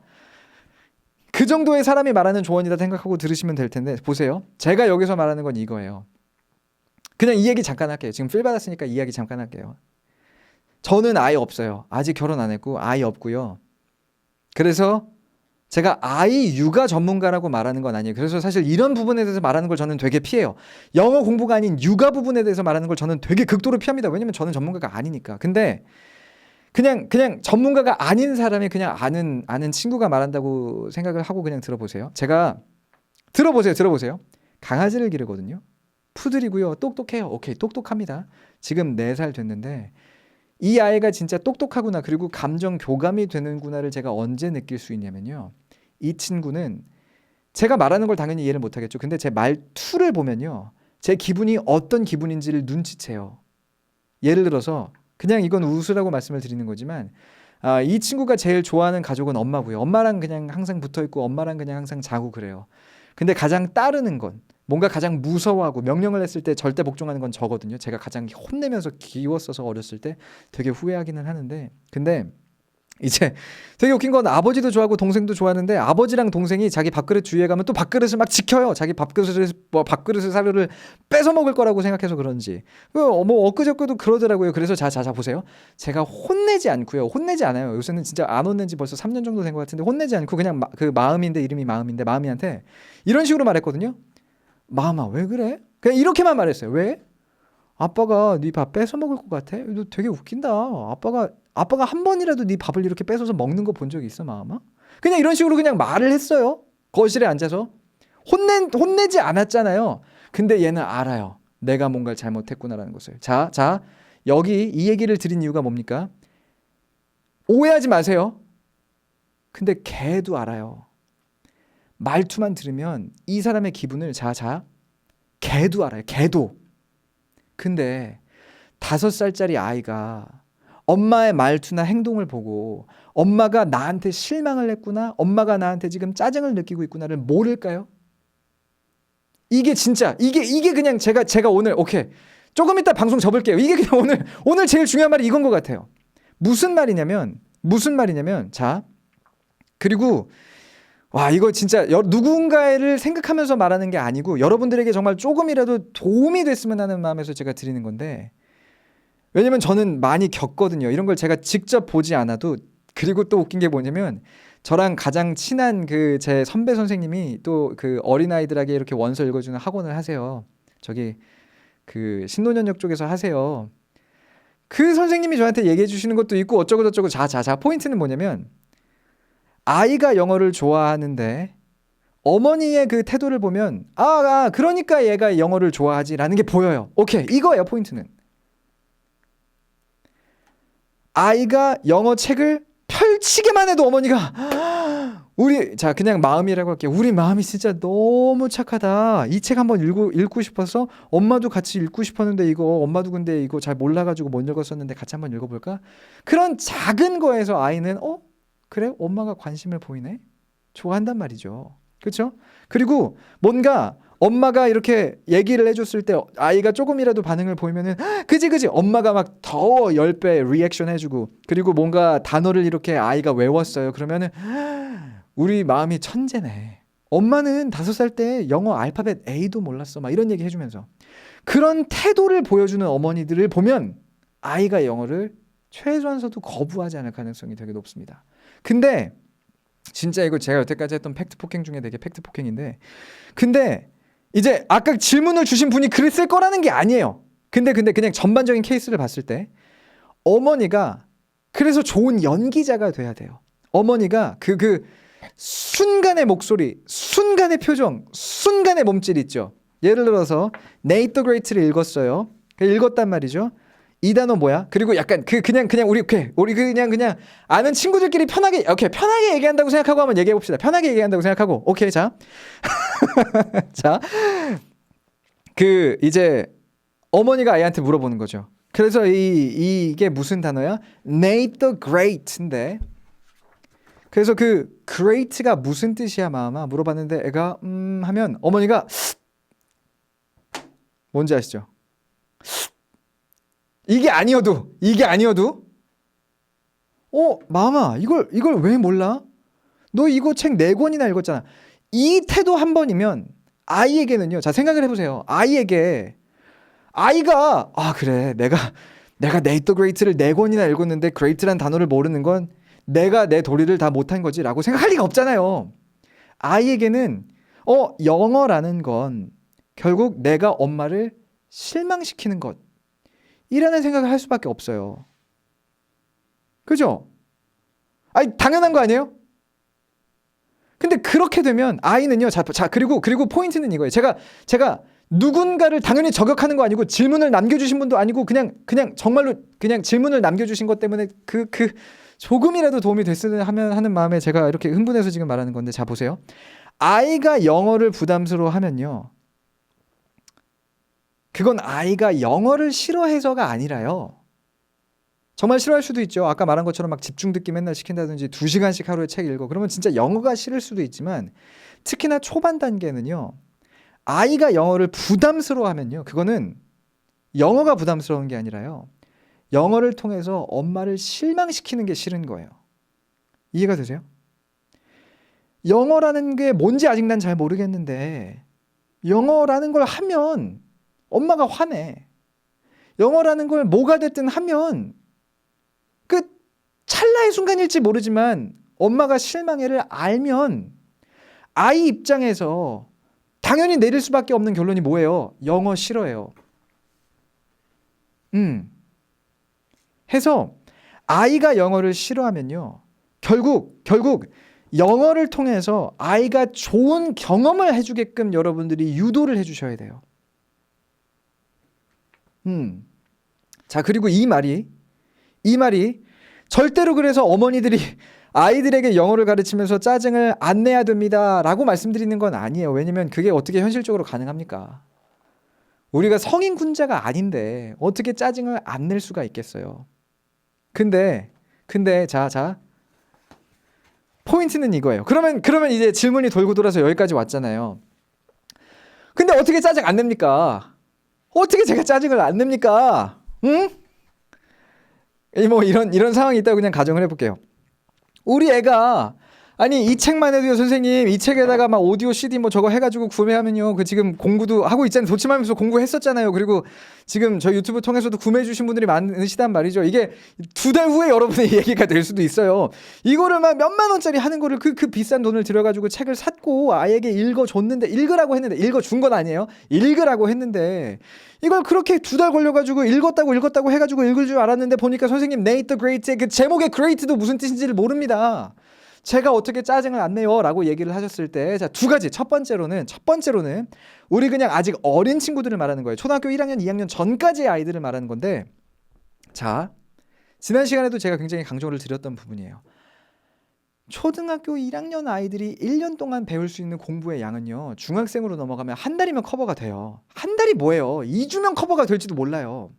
그 정도의 사람이 말하는 조언이다 생각하고 들으시면 될 텐데, 보세요. 제가 여기서 말하는 건 이거예요. 그냥 이 얘기 잠깐 할게요. 지금 필 받았으니까 이 이야기 잠깐 할게요. 저는 아이 없어요. 아직 결혼 안 했고 아이 없고요. 그래서 제가 아이 육아 전문가라고 말하는 건 아니에요. 그래서 사실 이런 부분에 대해서 말하는 걸 저는 되게 피해요. 영어 공부가 아닌 육아 부분에 대해서 말하는 걸 저는 되게 극도로 피합니다. 왜냐면 저는 전문가가 아니니까. 근데 그냥 전문가가 아닌 사람이 그냥 아는 친구가 말한다고 생각을 하고 그냥 들어보세요. 제가 들어보세요. 강아지를 기르거든요. 푸들이고요. 똑똑해요. 오케이, 똑똑합니다. 지금 4살 됐는데 이 아이가 진짜 똑똑하구나, 그리고 감정 교감이 되는구나를 제가 언제 느낄 수 있냐면요. 이 친구는 제가 말하는 걸 당연히 이해를 못하겠죠. 근데 제 말투를 보면요, 제 기분이 어떤 기분인지를 눈치채요. 예를 들어서 그냥 이건 웃으라고 말씀을 드리는 거지만, 이 친구가 제일 좋아하는 가족은 엄마고요. 엄마랑 그냥 항상 붙어있고 엄마랑 그냥 항상 자고 그래요. 근데 가장 따르는 건, 뭔가 가장 무서워하고 명령을 했을 때 절대 복종하는 건 저거든요. 제가 가장 혼내면서 키웠어서 어렸을 때 되게 후회하기는 하는데, 근데 이제 되게 웃긴 건 아버지도 좋아하고 동생도 좋아하는데, 아버지랑 동생이 자기 밥그릇 주위에 가면 또 밥그릇을 막 지켜요. 자기 밥그릇을 사료를 뺏어 먹을 거라고 생각해서 그런지. 뭐 엊그저께도 그러더라고요. 그래서 자 보세요. 제가 혼내지 않아요. 요새는 진짜 안 혼낸 지 벌써 3년 정도 된 것 같은데, 혼내지 않고 그냥 그 마음인데, 이름이 마음인데, 마음이한테 이런 식으로 말했거든요. 마음아, 왜 그래? 그냥 이렇게만 말했어요. 왜? 아빠가 네 밥 뺏어 먹을 것 같아? 너 되게 웃긴다. 아빠가 한 번이라도 네 밥을 이렇게 뺏어서 먹는 거 본 적 있어, 마음아? 그냥 이런 식으로 그냥 말을 했어요. 거실에 앉아서. 혼내지 않았잖아요. 근데 얘는 알아요. 내가 뭔가를 잘못했구나라는 것을. 자, 여기 이 얘기를 드린 이유가 뭡니까? 오해하지 마세요. 근데 걔도 알아요. 말투만 들으면 이 사람의 기분을, 걔도 알아요. 걔도. 근데 5살짜리 아이가 엄마의 말투나 행동을 보고 엄마가 나한테 실망을 했구나, 엄마가 나한테 지금 짜증을 느끼고 있구나를 모를까요? 이게 진짜, 이게 그냥 제가 오늘, 오케이, 조금 이따 방송 접을게요. 이게 그냥 오늘 제일 중요한 말이 이건 것 같아요. 무슨 말이냐면, 자, 그리고 와, 이거 진짜 누군가를 생각하면서 말하는 게 아니고 여러분들에게 정말 조금이라도 도움이 됐으면 하는 마음에서 제가 드리는 건데, 왜냐면 저는 많이 겪거든요. 이런 걸 제가 직접 보지 않아도. 그리고 또 웃긴 게 뭐냐면, 저랑 가장 친한 그 제 선배 선생님이 또 그 어린아이들에게 이렇게 원서 읽어주는 학원을 하세요. 저기 그 신논현역 쪽에서 하세요. 그 선생님이 저한테 얘기해 주시는 것도 있고 어쩌고 저쩌고. 자, 포인트는 뭐냐면, 아이가 영어를 좋아하는데 어머니의 그 태도를 보면 그러니까 얘가 영어를 좋아하지라는 게 보여요. 오케이, 이거예요, 포인트는. 아이가 영어 책을 펼치기만 해도 어머니가 자, 그냥 마음이라고 할게요. 우리 마음이 진짜 너무 착하다. 이 책 한번 읽고 싶어서 엄마도 같이 읽고 싶었는데 이거 엄마도 근데 이거 잘 몰라가지고 못 읽었었는데 같이 한번 읽어볼까? 그런 작은 거에서 아이는 그래? 엄마가 관심을 보이네? 좋아한단 말이죠. 그렇죠? 그리고 뭔가 엄마가 이렇게 얘기를 해줬을 때 아이가 조금이라도 반응을 보이면은 그지 엄마가 막 더 10배 리액션 해주고 그리고 뭔가 단어를 이렇게 아이가 외웠어요. 그러면은 우리 마음이 천재네. 엄마는 5살 때 영어 알파벳 A도 몰랐어. 막 이런 얘기 해주면서 그런 태도를 보여주는 어머니들을 보면 아이가 영어를 최소한서도 거부하지 않을 가능성이 되게 높습니다. 근데 진짜 이거 제가 여태까지 했던 팩트 폭행 중에 되게 팩트 폭행인데 근데 이제 아까 질문을 주신 분이 그랬을 거라는 게 아니에요. 근데 그냥 전반적인 케이스를 봤을 때 어머니가 그래서 좋은 연기자가 돼야 돼요. 어머니가 그 순간의 목소리, 순간의 표정, 순간의 몸짓 있죠. 예를 들어서 네이트 더 그레이트를 읽었어요. 읽었단 말이죠. 이 단어 뭐야? 그리고 약간 그냥 우리 그냥 아는 친구들끼리 편하게 얘기한다고 생각하고 한번 얘기해 봅시다. 편하게 얘기한다고 생각하고 오케이 자 이제 어머니가 아이한테 물어보는 거죠. 그래서 이게 무슨 단어야? Nate the Great인데 그래서 그 great가 무슨 뜻이야 마마 물어봤는데 애가 하면 어머니가 뭔지 아시죠? 이게 아니어도 마마 이걸 왜 몰라? 너 이거 책 4권이나 읽었잖아. 이 태도 한 번이면 아이에게는요. 자 생각을 해보세요. 아이가 그래 내가 네이트 그레이트를 4권이나 읽었는데 great란 단어를 모르는 건 내가 내 도리를 다 못한 거지 라고 생각할 리가 없잖아요. 아이에게는 영어라는 건 결국 내가 엄마를 실망시키는 것 이라는 생각을 할 수밖에 없어요. 그죠? 당연한 거 아니에요? 근데 그렇게 되면 아이는요. 자 그리고 포인트는 이거예요. 제가 누군가를 당연히 저격하는 거 아니고 질문을 남겨주신 분도 아니고 그냥 정말로 그냥 질문을 남겨주신 것 때문에 그 조금이라도 도움이 됐으면 하는 마음에 제가 이렇게 흥분해서 지금 말하는 건데 자 보세요. 아이가 영어를 부담스러워하면요. 그건 아이가 영어를 싫어해서가 아니라요. 정말 싫어할 수도 있죠. 아까 말한 것처럼 막 집중 듣기 맨날 시킨다든지 2시간씩 하루에 책 읽어. 그러면 진짜 영어가 싫을 수도 있지만 특히나 초반 단계는요. 아이가 영어를 부담스러워하면요. 그거는 영어가 부담스러운 게 아니라요. 영어를 통해서 엄마를 실망시키는 게 싫은 거예요. 이해가 되세요? 영어라는 게 뭔지 아직 난 잘 모르겠는데 영어라는 걸 하면 엄마가 화내. 영어라는 걸 뭐가 됐든 하면 그 찰나의 순간일지 모르지만 엄마가 실망해를 알면 아이 입장에서 당연히 내릴 수밖에 없는 결론이 뭐예요? 영어 싫어해요. 해서 아이가 영어를 싫어하면요. 결국 영어를 통해서 아이가 좋은 경험을 해주게끔 여러분들이 유도를 해주셔야 돼요. 자 그리고 이 말이 절대로 그래서 어머니들이 아이들에게 영어를 가르치면서 짜증을 안 내야 됩니다 라고 말씀드리는 건 아니에요. 왜냐면 그게 어떻게 현실적으로 가능합니까? 우리가 성인 군자가 아닌데 어떻게 짜증을 안 낼 수가 있겠어요. 근데 자 포인트는 이거예요. 그러면 이제 질문이 돌고 돌아서 여기까지 왔잖아요. 근데 어떻게 짜증 안 냅니까? 어떻게 제가 짜증을 안 냅니까? 응? 뭐 이런 상황이 있다고 그냥 가정을 해볼게요. 우리 애가 아니 이 책만 해도요 선생님 이 책에다가 막 오디오 CD 뭐 저거 해가지고 구매하면요 그 지금 공부도 하고 있잖아요. 도침하면서 공부했었잖아요. 그리고 지금 저 유튜브 통해서도 구매해 주신 분들이 많으시단 말이죠. 이게 2달 후에 여러분의 얘기가 될 수도 있어요. 이거를 막 몇만 원짜리 하는 거를 그 비싼 돈을 들여가지고 책을 샀고 아이에게 읽어줬는데 읽으라고 했는데 읽어준 건 아니에요. 읽으라고 했는데 이걸 그렇게 2달 걸려가지고 읽었다고 해가지고 읽을 줄 알았는데 보니까 선생님 네이트 더 그레이트의 그 제목의 그레이트도 무슨 뜻인지를 모릅니다. 제가 어떻게 짜증을 안 내요? 라고 얘기를 하셨을 때 자, 2가지. 첫 번째로는 우리 그냥 아직 어린 친구들을 말하는 거예요. 초등학교 1학년, 2학년 전까지의 아이들을 말하는 건데 자, 지난 시간에도 제가 굉장히 강조를 드렸던 부분이에요. 초등학교 1학년 아이들이 1년 동안 배울 수 있는 공부의 양은요, 중학생으로 넘어가면 한 달이면 커버가 돼요. 한 달이 뭐예요? 2주면 커버가 될지도 몰라요.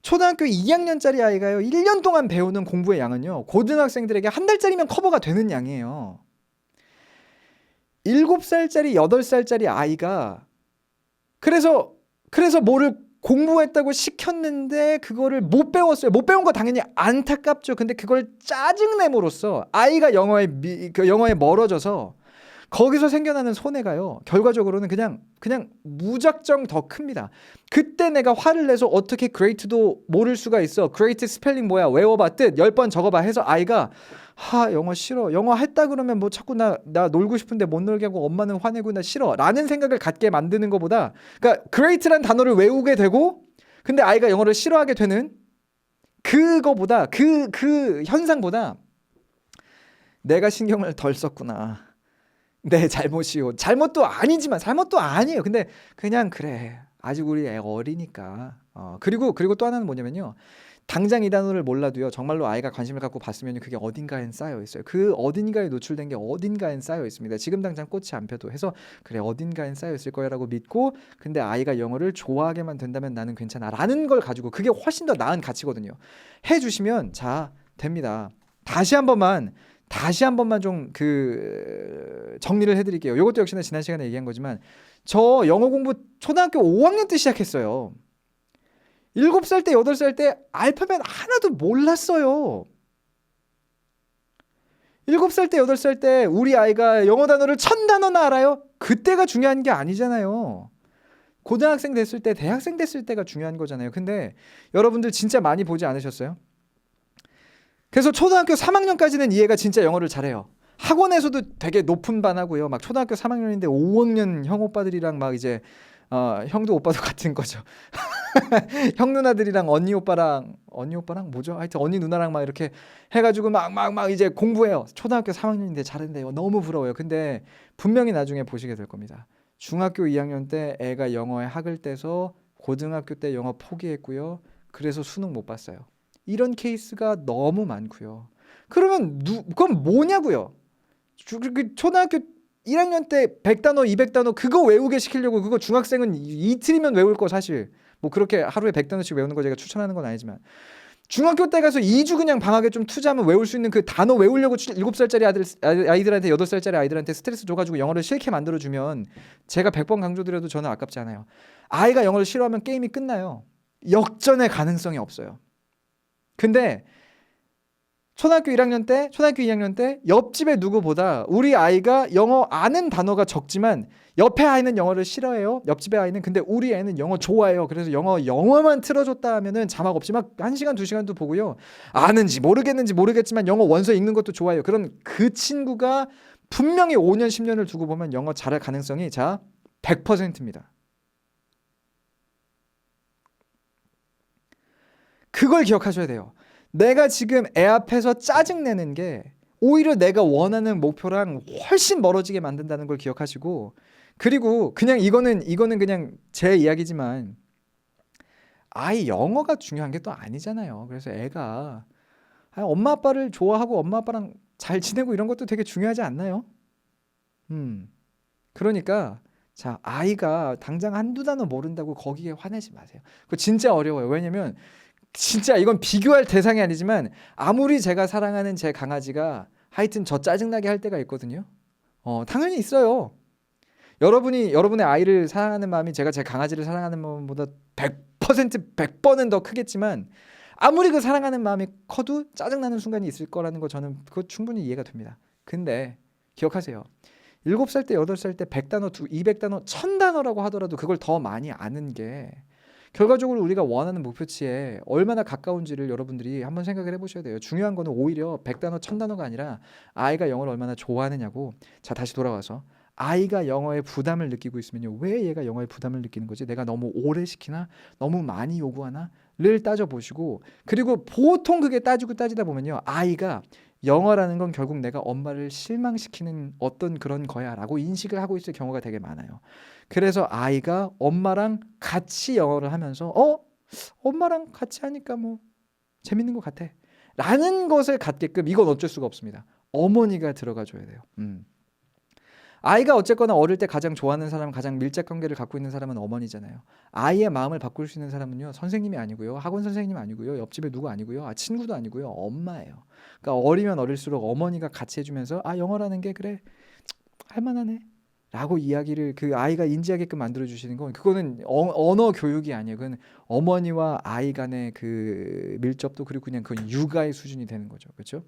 초등학교 2학년짜리 아이가요, 1년 동안 배우는 공부의 양은요, 고등학생들에게 한 달짜리면 커버가 되는 양이에요. 7살짜리, 8살짜리 아이가 그래서 뭐를 공부했다고 시켰는데 그거를 못 배웠어요. 못 배운 거 당연히 안타깝죠. 근데 그걸 짜증냄으로써 아이가 영어에 멀어져서 거기서 생겨나는 손해가요, 결과적으로는 그냥 무작정 더 큽니다. 그때 내가 화를 내서 어떻게 great도 모를 수가 있어, great 스펠링 뭐야, 외워봐, 뜻 10번 적어봐 해서 아이가 영어 싫어, 영어 했다 그러면 뭐 자꾸 나 놀고 싶은데 못 놀게 하고 엄마는 화내고 나 싫어 라는 생각을 갖게 만드는 것보다, 그러니까 great란 단어를 외우게 되고 근데 아이가 영어를 싫어하게 되는 그거보다, 그 현상보다 내가 신경을 덜 썼구나, 내 잘못이요, 잘못도 아니지만 잘못도 아니에요, 근데 그냥 그래, 아직 우리 애 어리니까. 그리고 또 하나는 뭐냐면요, 당장 이 단어를 몰라도요, 정말로 아이가 관심을 갖고 봤으면 그게 어딘가엔 쌓여 있어요. 그 어딘가에 노출된 게 어딘가엔 쌓여 있습니다. 지금 당장 꽃이 안 펴도 해서 그래, 어딘가엔 쌓여 있을 거야라고 믿고, 근데 아이가 영어를 좋아하게만 된다면 나는 괜찮아 라는 걸 가지고, 그게 훨씬 더 나은 가치거든요. 해주시면 자, 됩니다. 다시 한 번만 좀 정리를 해드릴게요. 이것도 역시나 지난 시간에 얘기한 거지만, 저 영어 공부 초등학교 5학년 때 시작했어요. 7살 때, 8살 때 알파벳 하나도 몰랐어요. 7살 때, 8살 때 우리 아이가 영어 단어를 1000단어나 알아요? 그때가 중요한 게 아니잖아요. 고등학생 됐을 때, 대학생 됐을 때가 중요한 거잖아요. 근데 여러분들 진짜 많이 보지 않으셨어요? 그래서 초등학교 3학년까지는 이해가 진짜 영어를 잘해요. 학원에서도 되게 높은 반 하고요. 막 초등학교 3학년인데 5학년 형 오빠들이랑 막 이제 형도 오빠도 같은 거죠. 형 누나들이랑 언니 오빠랑 뭐죠? 하여튼 언니 누나랑 막 이렇게 해가지고 막 이제 공부해요. 초등학교 3학년인데 잘한대요. 너무 부러워요. 근데 분명히 나중에 보시게 될 겁니다. 중학교 2학년 때 애가 영어에 학을 떼서 고등학교 때 영어 포기했고요. 그래서 수능 못 봤어요. 이런 케이스가 너무 많고요. 그러면 그럼 뭐냐고요? 초등학교 1학년 때 100단어, 200단어 그거 외우게 시키려고, 그거 중학생은 이틀이면 외울 거, 사실 뭐 그렇게 하루에 100단어씩 외우는 거 제가 추천하는 건 아니지만, 중학교 때 가서 2주 그냥 방학에 좀 투자하면 외울 수 있는 그 단어 외우려고 7살짜리 아이들한테 8살짜리 아이들한테 스트레스 줘가지고 영어를 싫게 만들어주면 제가 100번 강조드려도 저는 아깝지 않아요. 아이가 영어를 싫어하면 게임이 끝나요. 역전의 가능성이 없어요. 근데 초등학교 1학년 때, 초등학교 2학년 때 옆집에 누구보다 우리 아이가 영어 아는 단어가 적지만 옆에 아이는 영어를 싫어해요. 옆집의 아이는. 근데 우리 애는 영어 좋아해요. 그래서 영어만 틀어줬다 하면은 자막 없이 막 1시간 2시간도 보고요. 아는지 모르겠지만 영어 원서 읽는 것도 좋아해요. 그럼 그 친구가 분명히 5년 10년을 두고 보면 영어 잘할 가능성이 100%입니다. 그걸 기억하셔야 돼요. 내가 지금 애 앞에서 짜증내는 게 오히려 내가 원하는 목표랑 훨씬 멀어지게 만든다는 걸 기억하시고, 그리고 그냥 이거는 그냥 제 이야기지만 아이 영어가 중요한 게 또 아니잖아요. 그래서 애가 엄마 아빠를 좋아하고 엄마 아빠랑 잘 지내고 이런 것도 되게 중요하지 않나요? 그러니까 자, 아이가 당장 한두 단어 모른다고 거기에 화내지 마세요. 그거 진짜 어려워요. 왜냐면 진짜 이건 비교할 대상이 아니지만, 아무리 제가 사랑하는 제 강아지가 하여튼 저 짜증나게 할 때가 있거든요. 당연히 있어요. 여러분의 아이를 사랑하는 마음이 제가 제 강아지를 사랑하는 마음보다 100% 100번은 더 크겠지만, 아무리 그 사랑하는 마음이 커도 짜증나는 순간이 있을 거라는 거 저는 그거 충분히 이해가 됩니다. 근데 기억하세요. 7살 때, 8살 때 100단어, 200단어, 1000단어라고 하더라도 그걸 더 많이 아는 게 결과적으로 우리가 원하는 목표치에 얼마나 가까운지를 여러분들이 한번 생각을 해보셔야 돼요. 중요한 거는 오히려 100단어, 1000단어가 아니라 아이가 영어를 얼마나 좋아하느냐고. 자, 다시 돌아와서 아이가 영어에 부담을 느끼고 있으면요, 왜 얘가 영어에 부담을 느끼는 거지? 내가 너무 오래 시키나? 너무 많이 요구하나? 를 따져보시고, 그리고 보통 그게 따지다 보면요, 아이가 영어라는 건 결국 내가 엄마를 실망시키는 어떤 그런 거야 라고 인식을 하고 있을 경우가 되게 많아요. 그래서 아이가 엄마랑 같이 영어를 하면서 엄마랑 같이 하니까 뭐 재밌는 것 같아 라는 것을 갖게끔 이건 어쩔 수가 없습니다. 어머니가 들어가 줘야 돼요. 아이가 어쨌거나 어릴 때 가장 좋아하는 사람, 가장 밀접 관계를 갖고 있는 사람은 어머니잖아요. 아이의 마음을 바꿀 수 있는 사람은요, 선생님이 아니고요, 학원 선생님 아니고요, 옆집에 누구 아니고요, 친구도 아니고요, 엄마예요. 그러니까 어리면 어릴수록 어머니가 같이 해주면서 영어라는 게 그래 할만하네 라고 이야기를 그 아이가 인지하게끔 만들어 주시는 건, 그거는 언어 교육이 아니에요. 그건 어머니와 아이 간의 그 밀접도, 그리고 그냥 그 육아의 수준이 되는 거죠. 그렇죠?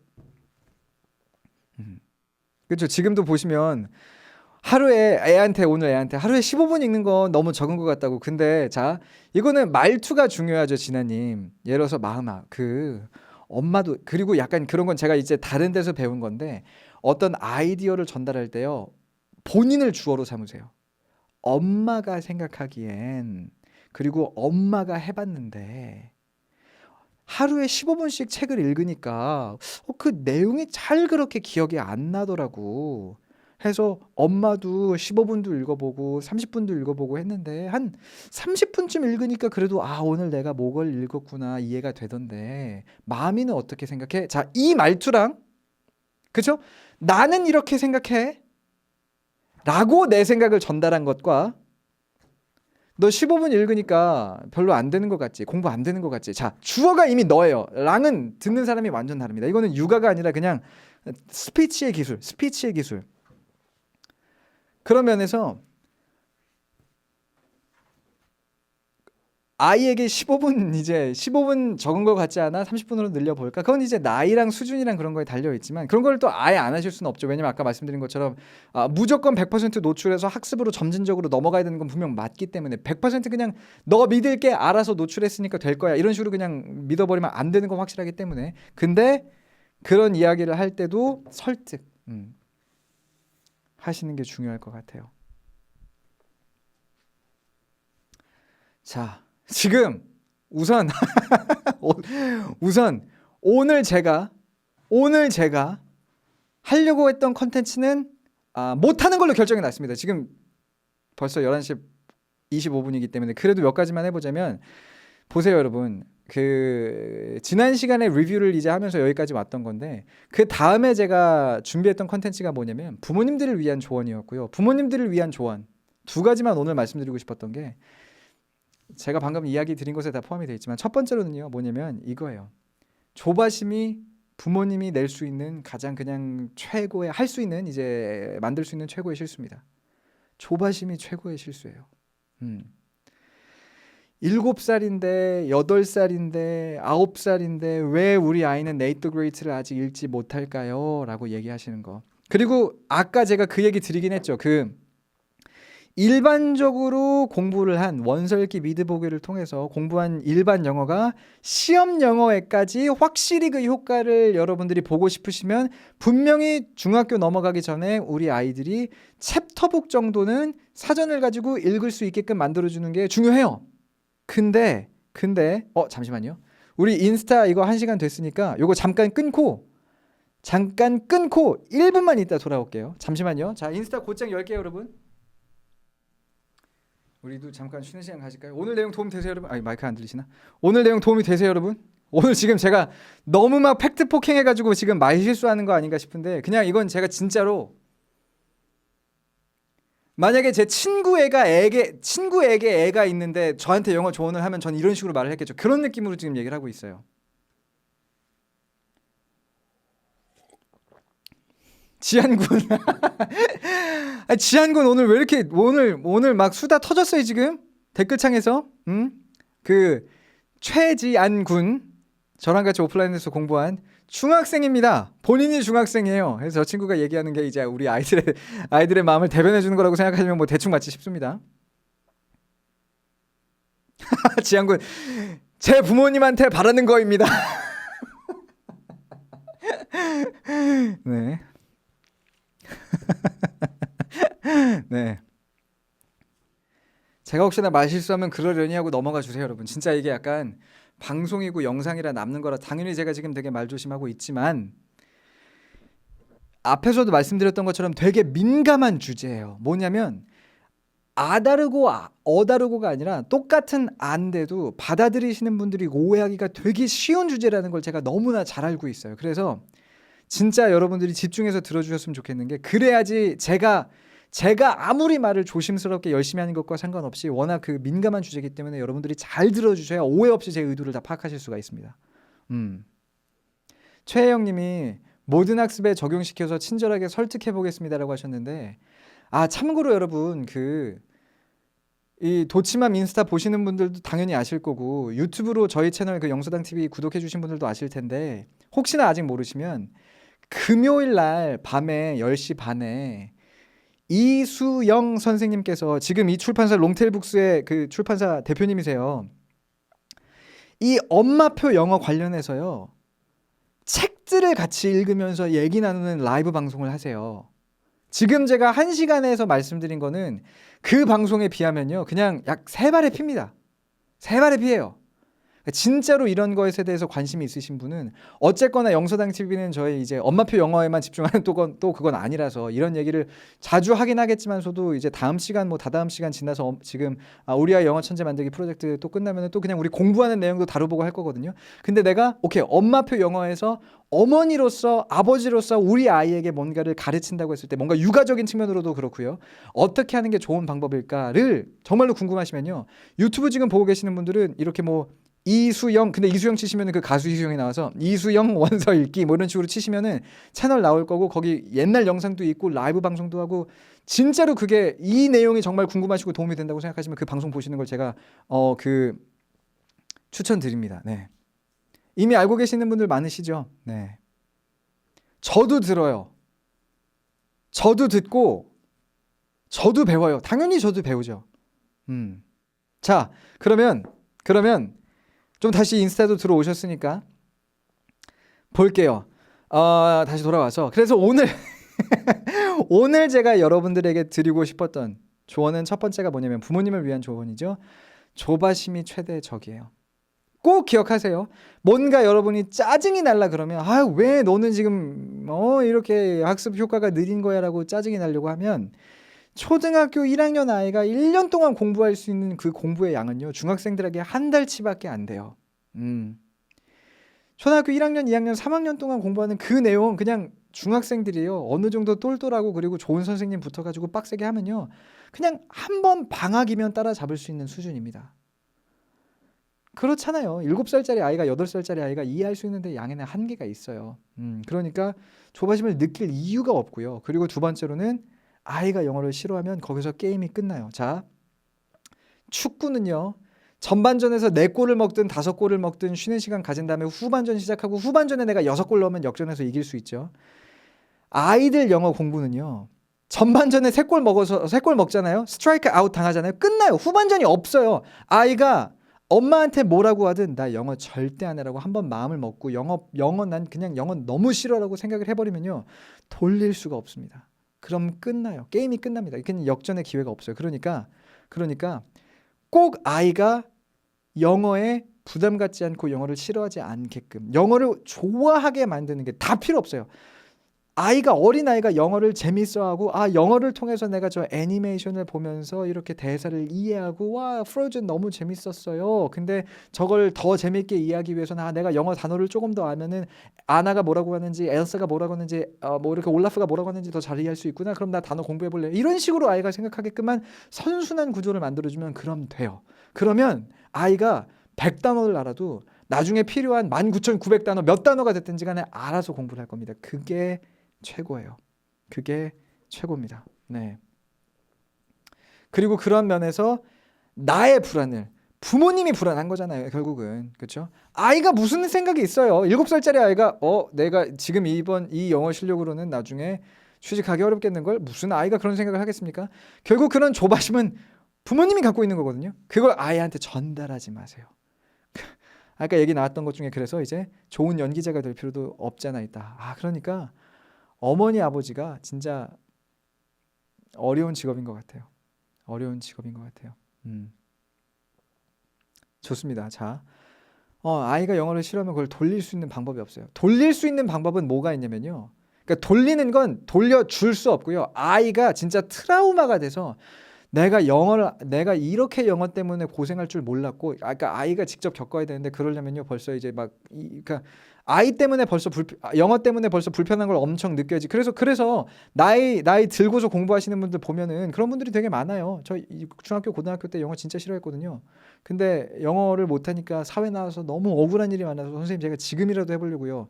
그렇죠. 지금도 보시면 오늘 애한테 하루에 15분 읽는 건 너무 적은 것 같다고. 근데 자, 이거는 말투가 중요하죠, 진아님. 예를 들어서 엄마도, 그리고 약간 그런 건 제가 이제 다른 데서 배운 건데, 어떤 아이디어를 전달할 때요, 본인을 주어로 삼으세요. 엄마가 생각하기엔, 그리고 엄마가 해봤는데, 하루에 15분씩 책을 읽으니까 그 내용이 잘 그렇게 기억이 안 나더라고. 해서 엄마도 15분도 읽어보고 30분도 읽어보고 했는데 한 30분쯤 읽으니까 그래도 오늘 내가 뭐걸 읽었구나 이해가 되던데 마미는 어떻게 생각해? 자, 이 말투랑, 그쵸? 나는 이렇게 생각해 라고 내 생각을 전달한 것과, 너 15분 읽으니까 별로 안 되는 것 같지? 공부 안 되는 것 같지? 자, 주어가 이미 너예요. 랑은 듣는 사람이 완전 다릅니다. 이거는 육아가 아니라 그냥 스피치의 기술. 그런 면에서 아이에게 15분 적은 것 같지 않아? 30분으로 늘려볼까? 그건 이제 나이랑 수준이랑 그런 거에 달려있지만, 그런 걸 또 아예 안 하실 수는 없죠. 왜냐면 아까 말씀드린 것처럼 무조건 100% 노출해서 학습으로 점진적으로 넘어가야 되는 건 분명 맞기 때문에 100% 그냥 너 믿을게, 알아서 노출했으니까 될 거야, 이런 식으로 그냥 믿어버리면 안 되는 건 확실하기 때문에. 근데 그런 이야기를 할 때도 설득 하시는 게 중요할 것 같아요. 자, 지금 우선 오늘 제가 하려고 했던 컨텐츠는 못하는 걸로 결정이 났습니다. 지금 벌써 11시 25분이기 때문에 그래도 몇 가지만 해보자면, 보세요 여러분, 그 지난 시간에 리뷰를 이제 하면서 여기까지 왔던 건데, 그 다음에 제가 준비했던 컨텐츠가 뭐냐면 부모님들을 위한 조언이었고요. 부모님들을 위한 조언 두 가지만 오늘 말씀드리고 싶었던 게, 제가 방금 이야기 드린 것에 다 포함이 되어 있지만, 첫 번째로는요 뭐냐면 이거예요. 조바심이 부모님이 낼 수 있는 가장 그냥 최고의, 할 수 있는, 이제 만들 수 있는 최고의 실수입니다. 조바심이 최고의 실수예요. 7살인데 8살인데 9살인데 왜 우리 아이는 네이트 더 그레이트를 아직 읽지 못할까요? 라고 얘기하시는 거. 그리고 아까 제가 그 얘기 드리긴 했죠. 일반적으로 공부를 한, 원서읽기 미드보기를 통해서 공부한 일반 영어가 시험 영어에까지 확실히 그 효과를 여러분들이 보고 싶으시면 분명히 중학교 넘어가기 전에 우리 아이들이 챕터북 정도는 사전을 가지고 읽을 수 있게끔 만들어주는 게 중요해요. 근데 잠시만요. 우리 인스타 이거 1시간 됐으니까 요거 잠깐 끊고 1분만 있다 돌아올게요. 잠시만요. 자, 인스타 곧장 열게요 여러분. 우리도 잠깐 쉬는 시간 가질까요? 오늘 내용 도움 되세요 여러분? 마이크 안 들리시나? 오늘 내용 도움이 되세요 여러분? 오늘 지금 제가 너무 막 팩트 폭행해가지고 지금 말 실수하는 거 아닌가 싶은데, 그냥 이건 제가 진짜로, 만약에 제 친구에게 애가 있는데 저한테 영어 조언을 하면 전 이런 식으로 말을 했겠죠. 그런 느낌으로 지금 얘기를 하고 있어요. 지한군 지한군 오늘 왜 이렇게 오늘 막 수다 터졌어요 지금 댓글창에서. 그 최지안군, 저랑 같이 오프라인에서 공부한 중학생입니다. 본인이 중학생이에요. 그래서 저 친구가 얘기하는 게 이제 우리 아이들의 마음을 대변해 주는 거라고 생각하시면 뭐 대충 맞지 싶습니다. 지한군, 제 부모님한테 바라는 거입니다. 네. 네. 제가 혹시나 말 실수하면 그러려니 하고 넘어가 주세요 여러분. 진짜 이게 약간 방송이고 영상이라 남는 거라 당연히 제가 지금 되게 말조심하고 있지만, 앞에서도 말씀드렸던 것처럼 되게 민감한 주제예요. 뭐냐면 아다르고 어다르고가 아니라 똑같은 안데도 받아들이시는 분들이 오해하기가 되게 쉬운 주제라는 걸 제가 너무나 잘 알고 있어요. 그래서 진짜 여러분들이 집중해서 들어주셨으면 좋겠는 게, 그래야지 제가 아무리 말을 조심스럽게 열심히 하는 것과 상관없이 워낙 그 민감한 주제이기 때문에 여러분들이 잘 들어주셔야 오해 없이 제 의도를 다 파악하실 수가 있습니다. 최혜영님이 모든 학습에 적용시켜서 친절하게 설득해 보겠습니다라고 하셨는데, 참고로 여러분, 이 도치맘 인스타 보시는 분들도 당연히 아실 거고, 유튜브로 저희 채널 그 영서당 TV 구독해 주신 분들도 아실 텐데, 혹시나 아직 모르시면 금요일 날 밤에 10시 반에 이수영 선생님께서, 지금 이 출판사 롱테일북스의 그 출판사 대표님이세요. 이 엄마표 영어 관련해서요, 책들을 같이 읽으면서 얘기 나누는 라이브 방송을 하세요. 지금 제가 1시간에서 말씀드린 거는 그 방송에 비하면요, 그냥 약 3발의 피입니다. 3발의 피예요. 진짜로 이런 거에 대해서 관심이 있으신 분은, 어쨌거나 영서당 TV는 저희 이제 엄마표 영어에만 집중하는 또 그건 아니라서 이런 얘기를 자주 하긴 하겠지만서도, 이제 다음 시간 뭐 다다음 시간 지나서 지금 우리 아이 영어 천재 만들기 프로젝트 또 끝나면은 또 그냥 우리 공부하는 내용도 다뤄보고 할 거거든요. 근데 내가 오케이, 엄마표 영어에서 어머니로서, 아버지로서 우리 아이에게 뭔가를 가르친다고 했을 때, 뭔가 육아적인 측면으로도 그렇고요, 어떻게 하는 게 좋은 방법일까를 정말로 궁금하시면요, 유튜브 지금 보고 계시는 분들은 이렇게 뭐 이수영, 근데 이수영 치시면은 그 가수 이수영이 나와서 이수영 원서 읽기 뭐 이런 식으로 치시면은 채널 나올 거고, 거기 옛날 영상도 있고 라이브 방송도 하고, 진짜로 그게 이 내용이 정말 궁금하시고 도움이 된다고 생각하시면 그 방송 보시는 걸 제가 추천드립니다. 네. 이미 알고 계시는 분들 많으시죠? 네. 저도 들어요. 저도 듣고 저도 배워요. 당연히 저도 배우죠. 자, 그러면 좀 다시 인스타도 들어오셨으니까 볼게요. 다시 돌아와서, 그래서 오늘 오늘 제가 여러분들에게 드리고 싶었던 조언은, 첫 번째가 뭐냐면 부모님을 위한 조언이죠. 조바심이 최대의 적이에요. 꼭 기억하세요. 뭔가 여러분이 짜증이 날라 그러면, 왜 너는 지금 이렇게 학습 효과가 느린 거야 라고 짜증이 나려고 하면, 초등학교 1학년 아이가 1년 동안 공부할 수 있는 그 공부의 양은요, 중학생들에게 한 달치밖에 안 돼요. 초등학교 1학년, 2학년, 3학년 동안 공부하는 그 내용, 그냥 중학생들이요, 어느 정도 똘똘하고 그리고 좋은 선생님 붙어가지고 빡세게 하면요, 그냥 한 번 방학이면 따라잡을 수 있는 수준입니다. 그렇잖아요. 7살짜리 아이가 8살짜리 아이가 이해할 수 있는데 양에는 한계가 있어요. 그러니까 조바심을 느낄 이유가 없고요. 그리고 두 번째로는, 아이가 영어를 싫어하면 거기서 게임이 끝나요. 자, 축구는요, 전반전에서 4골을 먹든 5골을 먹든 쉬는 시간 가진 다음에 후반전 시작하고, 후반전에 내가 6골 넣으면 역전해서 이길 수 있죠. 아이들 영어 공부는요, 전반전에 3골 먹잖아요. 스트라이크 아웃 당하잖아요. 끝나요. 후반전이 없어요. 아이가 엄마한테 뭐라고 하든 나 영어 절대 안 해라고 한번 마음을 먹고, 영어 난 그냥 영어 너무 싫어라고 생각을 해버리면요, 돌릴 수가 없습니다. 그럼 끝나요. 게임이 끝납니다. 그냥 역전의 기회가 없어요. 그러니까 꼭 아이가 영어에 부담 갖지 않고 영어를 싫어하지 않게끔, 영어를 좋아하게 만드는 게 다 필요 없어요. 어린아이가 영어를 재밌어하고, 영어를 통해서 내가 저 애니메이션을 보면서 이렇게 대사를 이해하고, 와, 프로즌 너무 재밌었어요. 근데 저걸 더 재밌게 이해하기 위해서는, 내가 영어 단어를 조금 더 알면은 아나가 뭐라고 하는지, 엘사가 뭐라고 하는지, 뭐 이렇게 올라프가 뭐라고 하는지 더 잘 이해할 수 있구나. 그럼 나 단어 공부해 볼래. 이런 식으로 아이가 생각하게끔만 선순환 구조를 만들어주면 그럼 돼요. 그러면 아이가 100단어를 알아도 나중에 필요한 19,900단어 몇 단어가 됐든지 간에 알아서 공부를 할 겁니다. 그게 최고예요. 그게 최고입니다. 네. 그리고 그런 면에서 나의 불안을, 부모님이 불안한 거잖아요, 결국은. 그렇죠? 아이가 무슨 생각이 있어요. 7살짜리 아이가 내가 지금 이번 이 영어 실력으로는 나중에 취직하기 어렵겠는걸? 무슨 아이가 그런 생각을 하겠습니까? 결국 그런 조바심은 부모님이 갖고 있는 거거든요. 그걸 아이한테 전달하지 마세요. 아까 얘기 나왔던 것 중에, 그래서 이제 좋은 연기자가 될 필요도 없잖아 있다. 그러니까 어머니 아버지가 진짜 어려운 직업인 것 같아요. 어려운 직업인 것 같아요. 좋습니다. 자, 아이가 영어를 싫어하면 그걸 돌릴 수 있는 방법이 없어요. 돌릴 수 있는 방법은 뭐가 있냐면요, 그러니까 돌리는 건 돌려줄 수 없고요, 아이가 진짜 트라우마가 돼서 내가 이렇게 영어 때문에 고생할 줄 몰랐고, 그러니까 아이가 직접 겪어야 되는데 그러려면요 벌써 이제 그러니까 아이 때문에 벌써 영어 때문에 벌써 불편한 걸 엄청 느껴야지. 그래서 나이 들고서 공부하시는 분들 보면은 그런 분들이 되게 많아요. 저 중학교 고등학교 때 영어 진짜 싫어했거든요. 근데 영어를 못하니까 사회 나와서 너무 억울한 일이 많아서 선생님 제가 지금이라도 해보려고요.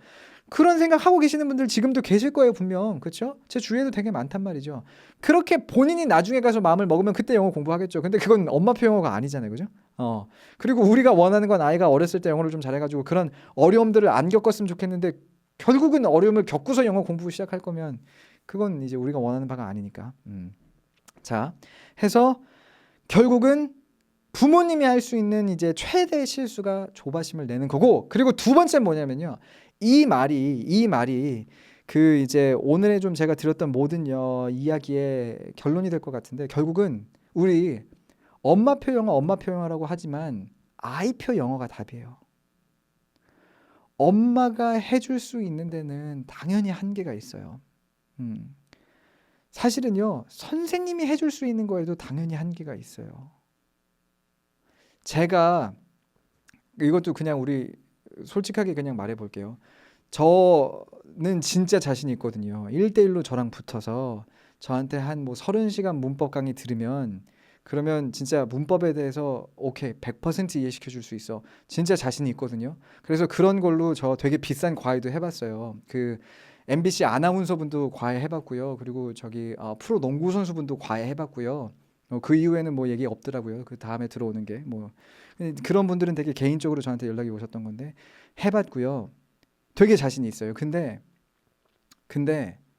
그런 생각 하고 계시는 분들 지금도 계실 거예요 분명. 그렇죠? 제 주위에도 되게 많단 말이죠. 그렇게 본인이 나중에 가서 마음을 먹으면 그때 영어 공부하겠죠. 근데 그건 엄마표 영어가 아니잖아요. 그죠? 그리고 우리가 원하는 건 아이가 어렸을 때 영어를 좀 잘해가지고 그런 어려움들을 안 겪었으면 좋겠는데 결국은 어려움을 겪고서 영어 공부 시작할 거면 그건 이제 우리가 원하는 바가 아니니까. 자, 해서 결국은 부모님이 할 수 있는 이제 최대 실수가 조바심을 내는 거고, 그리고 두 번째는 뭐냐면요. 이 말이 그 이제 오늘의 좀 제가 드렸던 모든 이야기의 결론이 될 것 같은데, 결국은 우리 엄마표 영어라고 하지만 아이표 영어가 답이에요. 엄마가 해줄 수 있는 데는 당연히 한계가 있어요. 사실은요, 선생님이 해줄 수 있는 거에도 당연히 한계가 있어요. 제가 이것도 그냥 우리 솔직하게 그냥 말해 볼게요. 저는 진짜 자신 있거든요. 1대1로 저랑 붙어서 저한테 한 뭐 30시간 문법 강의 들으면 그러면 진짜 문법에 대해서 오케이 100% 이해시켜 줄 수 있어. 진짜 자신이 있거든요. 그래서 그런 걸로 저 되게 비싼 과외도 해봤어요. 그 MBC 아나운서 분도 과외 해봤고요. 그리고 저기 프로 농구 선수 분도 과외 해봤고요. 그 이후에는 뭐 얘기 없더라고요. 그 다음에 들어오는 게 뭐 그런 분들은 되게 개인적으로 저한테 연락이 오셨던 건데 해봤고요. 되게 자신이 있어요. 근데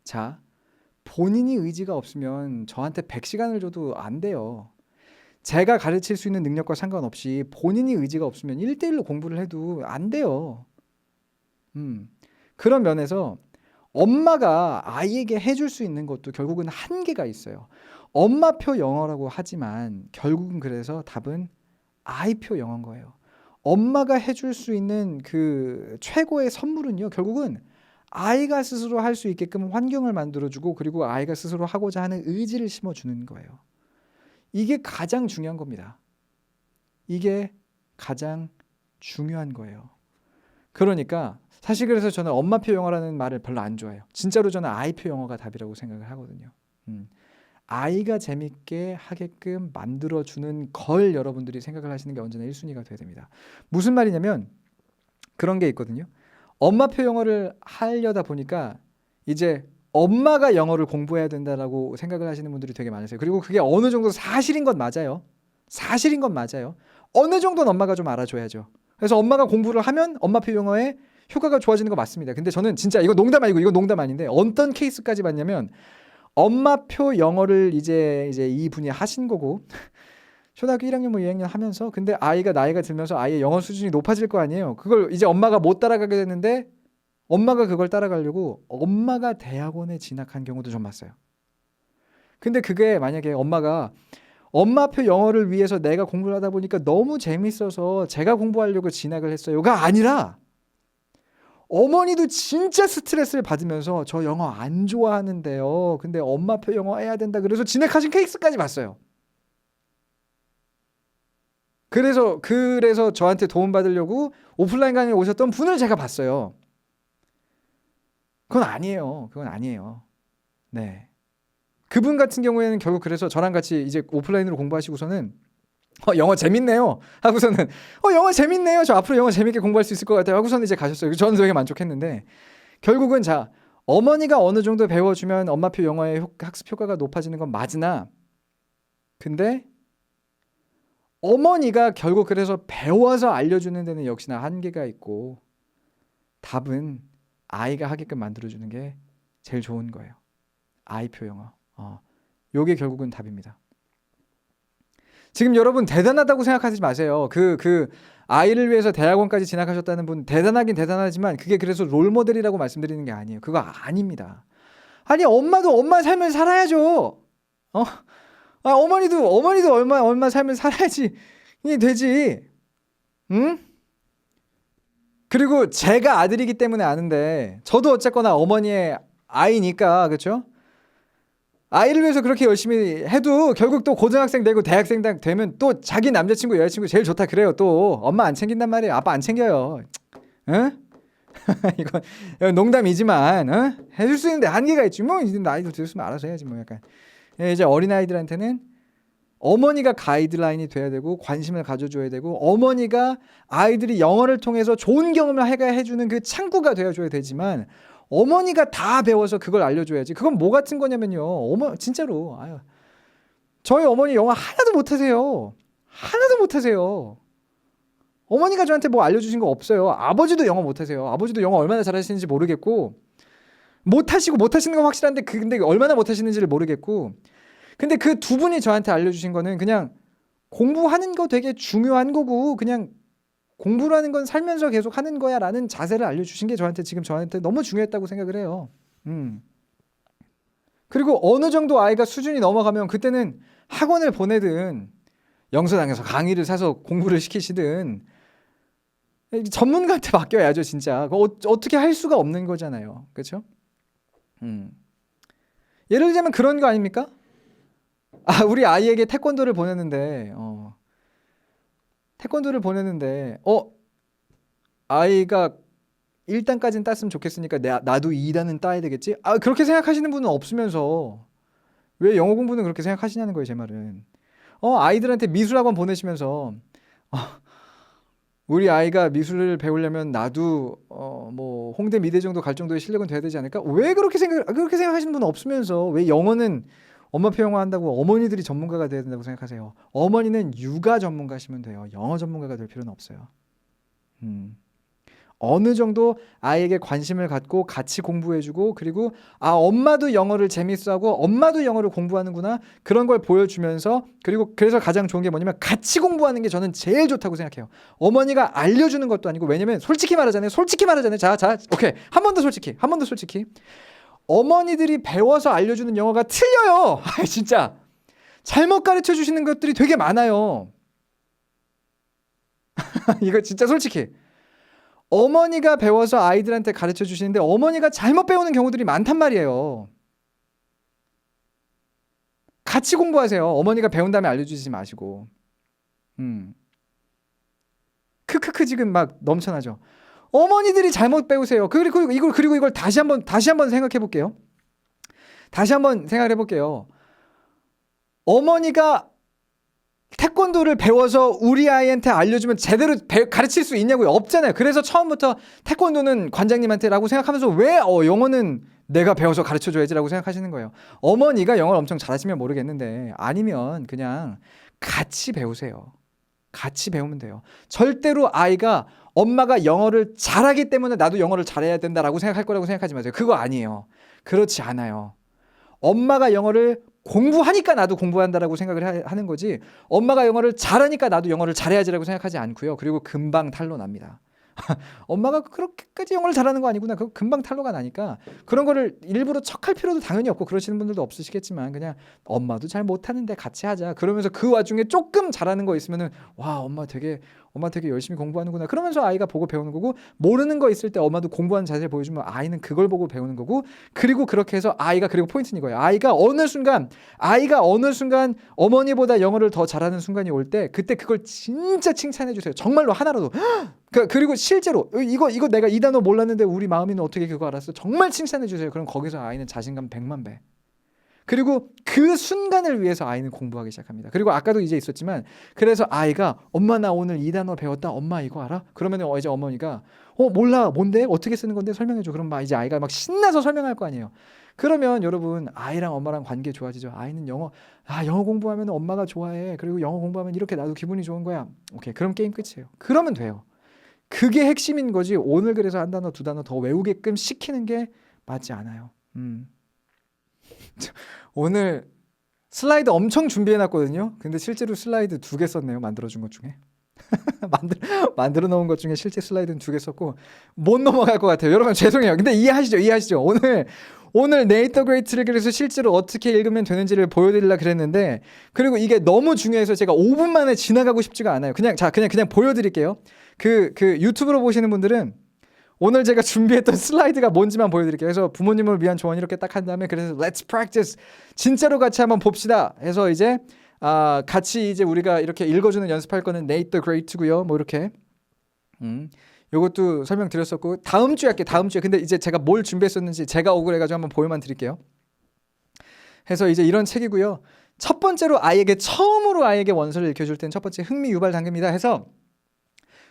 자, 본인이 의지가 없으면 저한테 100시간을 줘도 안 돼요. 제가 가르칠 수 있는 능력과 상관없이 본인이 의지가 없으면 1대1로 공부를 해도 안 돼요. 그런 면에서 엄마가 아이에게 해줄 수 있는 것도 결국은 한계가 있어요. 엄마표 영어라고 하지만 결국은 그래서 답은 아이표 영어인 거예요. 엄마가 해줄 수 있는 그 최고의 선물은요, 결국은 아이가 스스로 할 수 있게끔 환경을 만들어주고, 그리고 아이가 스스로 하고자 하는 의지를 심어주는 거예요. 이게 가장 중요한 겁니다. 이게 가장 중요한 거예요. 그러니까 사실 그래서 저는 엄마표 영어라는 말을 별로 안 좋아해요. 진짜로 저는 아이표 영어가 답이라고 생각을 하거든요. 아이가 재밌게 하게끔 만들어주는 걸 여러분들이 생각을 하시는 게 언제나 1순위가 돼야 됩니다. 무슨 말이냐면 그런 게 있거든요. 엄마표 영어를 하려다 보니까 이제 엄마가 영어를 공부해야 된다라고 생각을 하시는 분들이 되게 많으세요. 그리고 그게 어느 정도 사실인 건 맞아요. 사실인 건 맞아요. 어느 정도는 엄마가 좀 알아줘야죠. 그래서 엄마가 공부를 하면 엄마표 영어의 효과가 좋아지는 거 맞습니다. 근데 저는 진짜 이거 농담 아니고 이거 농담 아닌데 어떤 케이스까지 봤냐면 엄마표 영어를 이제 이 분이 하신 거고 초등학교 1학년 뭐 2학년 하면서 근데 아이가 나이가 들면서 아이의 영어 수준이 높아질 거 아니에요. 그걸 이제 엄마가 못 따라가게 됐는데 엄마가 그걸 따라가려고 엄마가 대학원에 진학한 경우도 좀 봤어요. 근데 그게 만약에 엄마가 엄마표 영어를 위해서 내가 공부를 하다 보니까 너무 재밌어서 제가 공부하려고 진학을 했어요가 아니라 어머니도 진짜 스트레스를 받으면서 저 영어 안 좋아하는데요. 근데 엄마표 영어 해야 된다. 그래서 진학하신 케이스까지 봤어요. 그래서 저한테 도움 받으려고 오프라인 강의에 오셨던 분을 제가 봤어요. 그건 아니에요. 네. 그분 같은 경우에는 결국 그래서 저랑 같이 이제 오프라인으로 공부하시고서는 영어 재밌네요 하고서는 영어 재밌네요. 저 앞으로 영어 재밌게 공부할 수 있을 것 같아요 하고서는 이제 가셨어요. 저는 되게 만족했는데 결국은 자 어머니가 어느 정도 배워주면 엄마표 영어의 학습 효과가 높아지는 건 맞으나 근데 어머니가 결국 그래서 배워서 알려주는 데는 역시나 한계가 있고 답은 아이가 하게끔 만들어주는 게 제일 좋은 거예요. 아이표 영어. 요게 결국은 답입니다. 지금 여러분 대단하다고 생각하지 마세요. 그 아이를 위해서 대학원까지 진학하셨다는 분 대단하긴 대단하지만 그게 그래서 롤모델이라고 말씀드리는 게 아니에요. 그거 아닙니다. 아니 엄마도 엄마 삶을 살아야죠. 어머니도 얼마 삶을 살아야지 이게 되지. 응? 그리고 제가 아들이기 때문에 아는데 저도 어쨌거나 어머니의 아이니까 그렇죠? 아이를 위해서 그렇게 열심히 해도 결국 또 고등학생 되고 대학생 되면 또 자기 남자친구 여자친구 제일 좋다 그래요. 또 엄마 안 챙긴단 말이에요. 아빠 안 챙겨요. 응? 이건 농담이지만 해줄 수 있는데 한계가 있지. 뭐 이제 나이도 들었으면 알아서 해야지 뭐 약간. 이제 어린아이들한테는 어머니가 가이드라인이 돼야 되고 관심을 가져줘야 되고 어머니가 아이들이 영어를 통해서 좋은 경험을 해주는 그 창구가 되어줘야 되지만 어머니가 다 배워서 그걸 알려줘야지. 그건 뭐 같은 거냐면요. 진짜로 저희 어머니 영어 하나도 못하세요. 하나도 못하세요. 어머니가 저한테 뭐 알려주신 거 없어요. 아버지도 영어 못하세요. 아버지도 영어 얼마나 잘하시는지 모르겠고 못하시는 건 확실한데 근데 얼마나 못하시는지를 모르겠고 근데 그 두 분이 저한테 알려주신 거는 그냥 공부하는 거 되게 중요한 거고 그냥 공부라는 건 살면서 계속 하는 거야 라는 자세를 알려주신 게 저한테 너무 중요했다고 생각을 해요. 그리고 어느 정도 아이가 수준이 넘어가면 그때는 학원을 보내든 영서당에서 강의를 사서 공부를 시키시든 전문가한테 맡겨야죠. 진짜 어떻게 할 수가 없는 거잖아요. 그렇죠? 예를 들자면 그런 거 아닙니까? 우리 아이에게 태권도를 보냈는데 아이가 1단까지는 땄으면 좋겠으니까 나도 2단은 따야 되겠지? 그렇게 생각하시는 분은 없으면서 왜 영어 공부는 그렇게 생각하시냐는 거예요. 제 말은. 아이들한테 미술학원 보내시면서 우리 아이가 미술을 배우려면 나도 뭐 홍대 미대 정도 갈 정도의 실력은 돼야 되지 않을까? 왜 그렇게 생각하시는 분은 없으면서 왜 영어는 엄마표 영어 한다고 어머니들이 전문가가 돼야 된다고 생각하세요? 어머니는 육아 전문가시면 돼요. 영어 전문가가 될 필요는 없어요. 어느 정도 아이에게 관심을 갖고 같이 공부해주고 그리고 엄마도 영어를 재밌어하고 엄마도 영어를 공부하는구나 그런 걸 보여주면서 그리고 그래서 가장 좋은 게 뭐냐면 같이 공부하는 게 저는 제일 좋다고 생각해요. 어머니가 알려주는 것도 아니고 왜냐면 솔직히 말하자면 자 오케이 한 번 더 솔직히 어머니들이 배워서 알려주는 영어가 틀려요. 진짜 잘못 가르쳐 주시는 것들이 되게 많아요. 이거 진짜 솔직히 어머니가 배워서 아이들한테 가르쳐 주시는데 어머니가 잘못 배우는 경우들이 많단 말이에요. 같이 공부하세요. 어머니가 배운 다음에 알려주지 마시고. 크크크 지금 막 넘쳐나죠. 어머니들이 잘못 배우세요. 그리고 이걸 다시 한번 생각해 볼게요. 어머니가 태권도를 배워서 우리 아이한테 알려주면 제대로 가르칠 수 있냐고요? 없잖아요. 그래서 처음부터 태권도는 관장님한테라고 생각하면서 왜 영어는 내가 배워서 가르쳐줘야지라고 생각하시는 거예요. 어머니가 영어를 엄청 잘하시면 모르겠는데 아니면 그냥 같이 배우세요. 같이 배우면 돼요. 절대로 아이가 엄마가 영어를 잘하기 때문에 나도 영어를 잘해야 된다라고 생각할 거라고 생각하지 마세요. 그거 아니에요. 그렇지 않아요. 엄마가 영어를 공부하니까 나도 공부한다라고 생각을 하는 거지 엄마가 영어를 잘하니까 나도 영어를 잘해야지라고 생각하지 않고요. 그리고 금방 탄로 납니다. 엄마가 그렇게까지 영어를 잘하는 거 아니구나. 그거 금방 탄로가 나니까 그런 거를 일부러 척할 필요도 당연히 없고 그러시는 분들도 없으시겠지만 그냥 엄마도 잘 못하는데 같이 하자. 그러면서 그 와중에 조금 잘하는 거 있으면은 와 엄마 되게 열심히 공부하는구나. 그러면서 아이가 보고 배우는 거고 모르는 거 있을 때 엄마도 공부하는 자세를 보여주면 아이는 그걸 보고 배우는 거고 그리고 그렇게 해서 그리고 포인트는 이거예요. 아이가 어느 순간 어머니보다 영어를 더 잘하는 순간이 올 때 그때 그걸 진짜 칭찬해 주세요. 정말로 하나라도. 그리고 실제로 이거 내가 이 단어 몰랐는데 우리 마음이는 어떻게 그거 알았어? 정말 칭찬해 주세요. 그럼 거기서 아이는 자신감 100만 배. 그리고 그 순간을 위해서 아이는 공부하기 시작합니다. 그리고 아까도 이제 있었지만 그래서 아이가 엄마 나 오늘 이 단어 배웠다. 엄마 이거 알아? 그러면 이제 어머니가 몰라. 뭔데? 어떻게 쓰는 건데? 설명해줘. 그럼 이제 아이가 막 신나서 설명할 거 아니에요. 그러면 여러분 아이랑 엄마랑 관계 좋아지죠. 아이는 영어 공부하면 엄마가 좋아해. 그리고 영어 공부하면 이렇게 나도 기분이 좋은 거야. 오케이. 그럼 게임 끝이에요. 그러면 돼요. 그게 핵심인 거지. 오늘 그래서 한 단어 두 단어 더 외우게끔 시키는 게 맞지 않아요. 오늘 슬라이드 엄청 준비해놨거든요. 근데 실제로 슬라이드 2개 썼네요. 만들어준 것 중에. 만들어 놓은 것 중에 실제 슬라이드는 2개 썼고 못 넘어갈 것 같아요. 여러분 죄송해요. 근데 이해하시죠? 오늘 네이트 더 그레이트를 그래서 실제로 어떻게 읽으면 되는지를 보여드리려고 그랬는데 그리고 이게 너무 중요해서 제가 5분 만에 지나가고 싶지가 않아요. 그냥 보여드릴게요. 그 유튜브로 보시는 분들은 오늘 제가 준비했던 슬라이드가 뭔지만 보여드릴게요. 그래서 부모님을 위한 조언 이렇게 딱 한 다음에 그래서 Let's practice 진짜로 같이 한번 봅시다. 해서 이제 같이 이제 우리가 이렇게 읽어주는 연습할 거는 Nate the Great고요. 뭐 이렇게 요것도 설명드렸었고 다음 주에 할게요. 다음 주에. 근데 이제 제가 뭘 준비했었는지 제가 억울해가지고 한번 보여만 드릴게요. 해서 이제 이런 책이고요. 첫 번째로 처음으로 아이에게 원서를 읽혀줄 땐 첫 번째 흥미 유발 단계입니다. 해서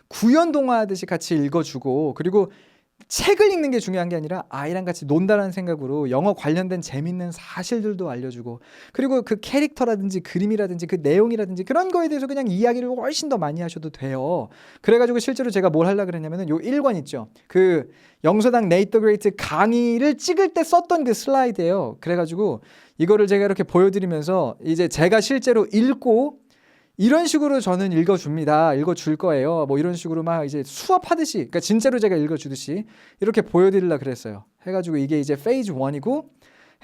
구연 동화하듯이 같이 읽어주고 그리고 책을 읽는 게 중요한 게 아니라 아이랑 같이 논다라는 생각으로 영어 관련된 재밌는 사실들도 알려주고 그리고 그 캐릭터라든지 그림이라든지 그 내용이라든지 그런 거에 대해서 그냥 이야기를 훨씬 더 많이 하셔도 돼요. 그래가지고 실제로 제가 뭘 하려고 그랬냐면은 요 1권 있죠. 그 영서당 Nate the Great 강의를 찍을 때 썼던 그 슬라이드예요. 그래가지고 이거를 제가 이렇게 보여드리면서 이제 제가 실제로 읽고 이런 식으로 저는 읽어줍니다. 읽어줄 거예요. 뭐 이런 식으로 막 이제 수업하듯이, 그러니까 진짜로 제가 읽어주듯이 이렇게 보여드리려고 그랬어요. 해가지고 이게 이제 페이지 1이고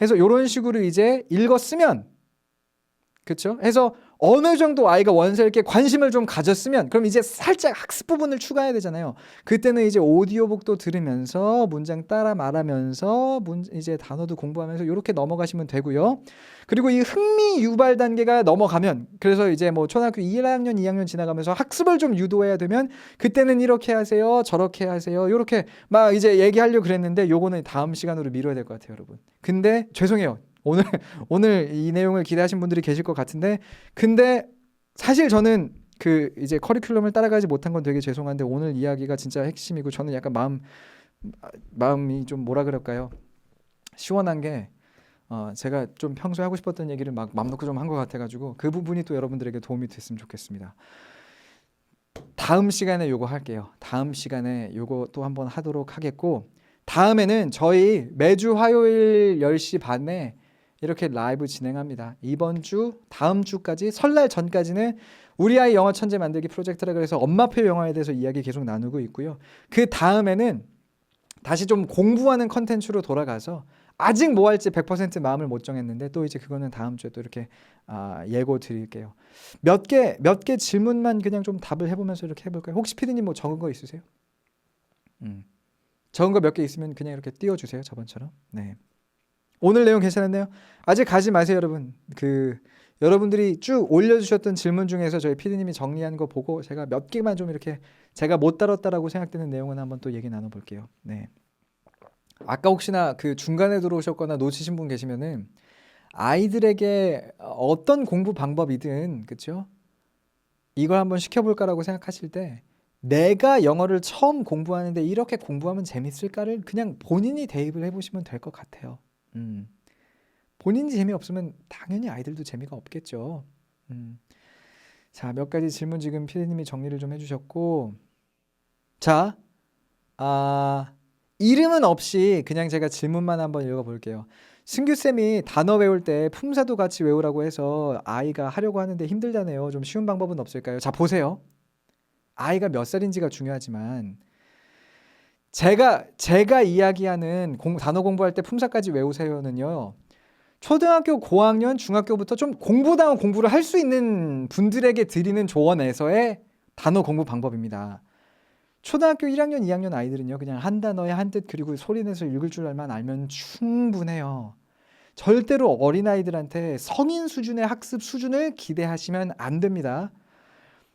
해서 이런 식으로 이제 읽었으면, 그렇죠? 해서 어느 정도 아이가 원서 읽기에 관심을 좀 가졌으면 그럼 이제 살짝 학습 부분을 추가해야 되잖아요. 그때는 이제 오디오북도 들으면서 문장 따라 말하면서 이제 단어도 공부하면서 이렇게 넘어가시면 되고요. 그리고 이 흥미 유발 단계가 넘어가면 그래서 이제 뭐 초등학교 1학년, 2학년 지나가면서 학습을 좀 유도해야 되면 그때는 이렇게 하세요, 저렇게 하세요, 이렇게 막 이제 얘기하려고 그랬는데 요거는 다음 시간으로 미뤄야 될 것 같아요, 여러분. 근데 죄송해요. 오늘 이 내용을 기대하신 분들이 계실 것 같은데 근데 사실 저는 그 이제 커리큘럼을 따라가지 못한 건 되게 죄송한데 오늘 이야기가 진짜 핵심이고 저는 약간 마음이 좀 뭐라 그럴까요? 시원한 게 제가 좀 평소에 하고 싶었던 얘기를 막 맘 놓고 좀 한 것 같아가지고 그 부분이 또 여러분들에게 도움이 됐으면 좋겠습니다. 다음 시간에 요거 할게요. 다음 시간에 요거 또 한번 하도록 하겠고 다음에는 저희 매주 화요일 10시 반에 이렇게 라이브 진행합니다. 이번 주, 다음 주까지 설날 전까지는 우리 아이 영어 천재 만들기 프로젝트라 그래서 엄마표 영어에 대해서 이야기 계속 나누고 있고요. 그 다음에는 다시 좀 공부하는 컨텐츠로 돌아가서 아직 뭐 할지 100% 마음을 못 정했는데 또 이제 그거는 다음 주에 또 이렇게 예고 드릴게요. 몇 개 질문만 그냥 좀 답을 해보면서 이렇게 해볼까요? 혹시 피디님 뭐 적은 거 있으세요? 적은 거 몇 개 있으면 그냥 이렇게 띄워주세요. 저번처럼. 네. 오늘 내용 괜찮았나요? 아직 가지 마세요, 여러분. 여러분들이 쭉 올려주셨던 질문 중에서 저희 피디님이 정리한 거 보고 제가 몇 개만 좀 이렇게 제가 못 다뤘다라고 생각되는 내용은 한번 또 얘기 나눠볼게요. 네. 아까 혹시나 그 중간에 들어오셨거나 놓치신 분 계시면은 아이들에게 어떤 공부 방법이든 그렇죠? 이걸 한번 시켜볼까라고 생각하실 때 내가 영어를 처음 공부하는데 이렇게 공부하면 재밌을까를 그냥 본인이 대입을 해보시면 될 것 같아요. 본인이 재미없으면 당연히 아이들도 재미가 없겠죠. 자, 몇 가지 질문 지금 피디님이 정리를 좀 해주셨고 자, 이름은 없이 그냥 제가 질문만 한번 읽어볼게요. 승규쌤이 단어 외울 때 품사도 같이 외우라고 해서 아이가 하려고 하는데 힘들다네요. 좀 쉬운 방법은 없을까요? 자, 보세요. 아이가 몇 살인지가 중요하지만 제가 이야기하는 단어 공부할 때 품사까지 외우세요는요. 초등학교 고학년, 중학교부터 좀 공부다운 공부를 할 수 있는 분들에게 드리는 조언에서의 단어 공부 방법입니다. 초등학교 1학년, 2학년 아이들은요. 그냥 한 단어에 한 뜻 그리고 소리내서 읽을 줄만 알면 충분해요. 절대로 어린아이들한테 성인 수준의 학습 수준을 기대하시면 안 됩니다.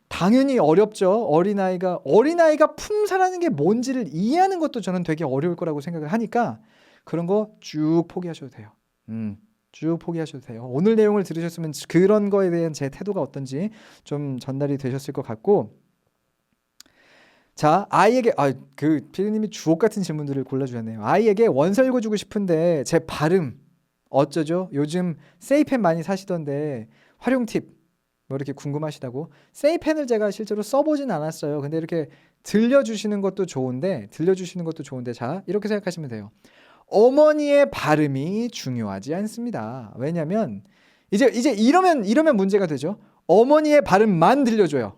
당연히 어렵죠. 어린아이가 품사라는 게 뭔지를 이해하는 것도 저는 되게 어려울 거라고 생각을 하니까 그런 거 쭉 포기하셔도 돼요. 쭉 포기하셔도 돼요. 오늘 내용을 들으셨으면 그런 거에 대한 제 태도가 어떤지 좀 전달이 되셨을 것 같고 자, 아이에게 그 피디님이 주옥 같은 질문들을 골라주셨네요. 아이에게 원서 읽어주고 싶은데 제 발음 어쩌죠? 요즘 세이펜 많이 사시던데 활용 팁 뭐 이렇게 궁금하시다고 세이펜을 제가 실제로 써보진 않았어요. 근데 이렇게 들려주시는 것도 좋은데 자 이렇게 생각하시면 돼요. 어머니의 발음이 중요하지 않습니다. 왜냐면 이제 이러면 문제가 되죠. 어머니의 발음만 들려줘요.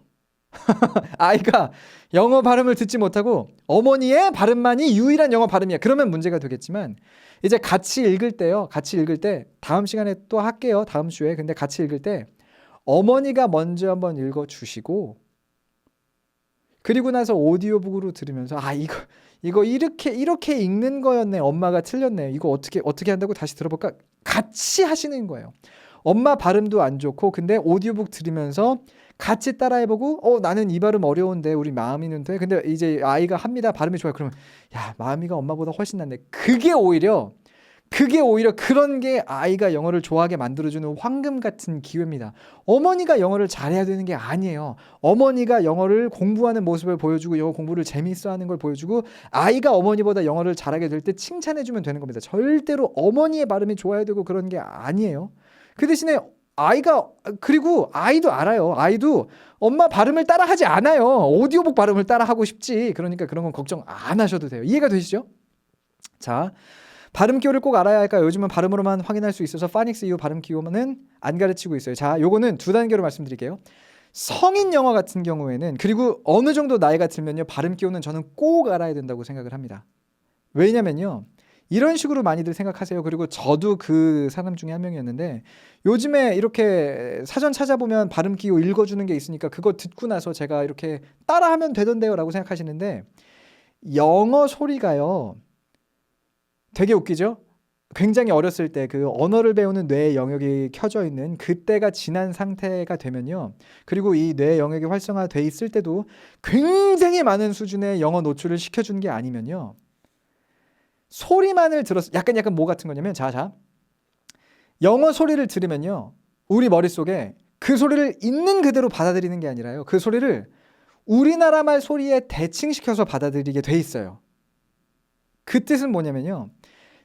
아이가 영어 발음을 듣지 못하고 어머니의 발음만이 유일한 영어 발음이야. 그러면 문제가 되겠지만 이제 같이 읽을 때 다음 시간에 또 할게요. 다음 주에. 근데 같이 읽을 때 어머니가 먼저 한번 읽어주시고 그리고 나서 오디오북으로 들으면서 이거 이렇게 읽는 거였네. 엄마가 틀렸네. 이거 어떻게 한다고 다시 들어볼까? 같이 하시는 거예요. 엄마 발음도 안 좋고 근데 오디오북 들으면서 같이 따라해보고 나는 이 발음 어려운데 우리 마음이는 돼. 근데 이제 아이가 합니다. 발음이 좋아요. 그러면 야 마음이가 엄마보다 훨씬 낫네. 그게 오히려 그런 게 아이가 영어를 좋아하게 만들어주는 황금 같은 기회입니다. 어머니가 영어를 잘해야 되는 게 아니에요. 어머니가 영어를 공부하는 모습을 보여주고 영어 공부를 재미있어하는 걸 보여주고 아이가 어머니보다 영어를 잘하게 될 때 칭찬해주면 되는 겁니다. 절대로 어머니의 발음이 좋아야 되고 그런 게 아니에요. 그 대신에 그리고 아이도 알아요. 아이도 엄마 발음을 따라하지 않아요. 오디오북 발음을 따라하고 싶지. 그러니까 그런 건 걱정 안 하셔도 돼요. 이해가 되시죠? 자, 발음 기호를 꼭 알아야 할까요? 요즘은 발음으로만 확인할 수 있어서 파닉스 이후 발음 기호는 안 가르치고 있어요. 자, 요거는 두 단계로 말씀드릴게요. 성인 영어 같은 경우에는 그리고 어느 정도 나이가 들면요. 발음 기호는 저는 꼭 알아야 된다고 생각을 합니다. 왜냐면요. 이런 식으로 많이들 생각하세요. 그리고 저도 그 사람 중에 한 명이었는데 요즘에 이렇게 사전 찾아보면 발음 기호 읽어주는 게 있으니까 그거 듣고 나서 제가 이렇게 따라하면 되던데요 라고 생각하시는데 영어 소리가요. 되게 웃기죠? 굉장히 어렸을 때 그 언어를 배우는 뇌의 영역이 켜져 있는 그때가 지난 상태가 되면요. 그리고 이 뇌 영역이 활성화돼 있을 때도 굉장히 많은 수준의 영어 노출을 시켜준 게 아니면요. 소리만을 들었을 약간 뭐 같은 거냐면 자 영어 소리를 들으면요. 우리 머릿속에 그 소리를 있는 그대로 받아들이는 게 아니라요. 그 소리를 우리나라 말 소리에 대칭시켜서 받아들이게 돼 있어요. 그 뜻은 뭐냐면요.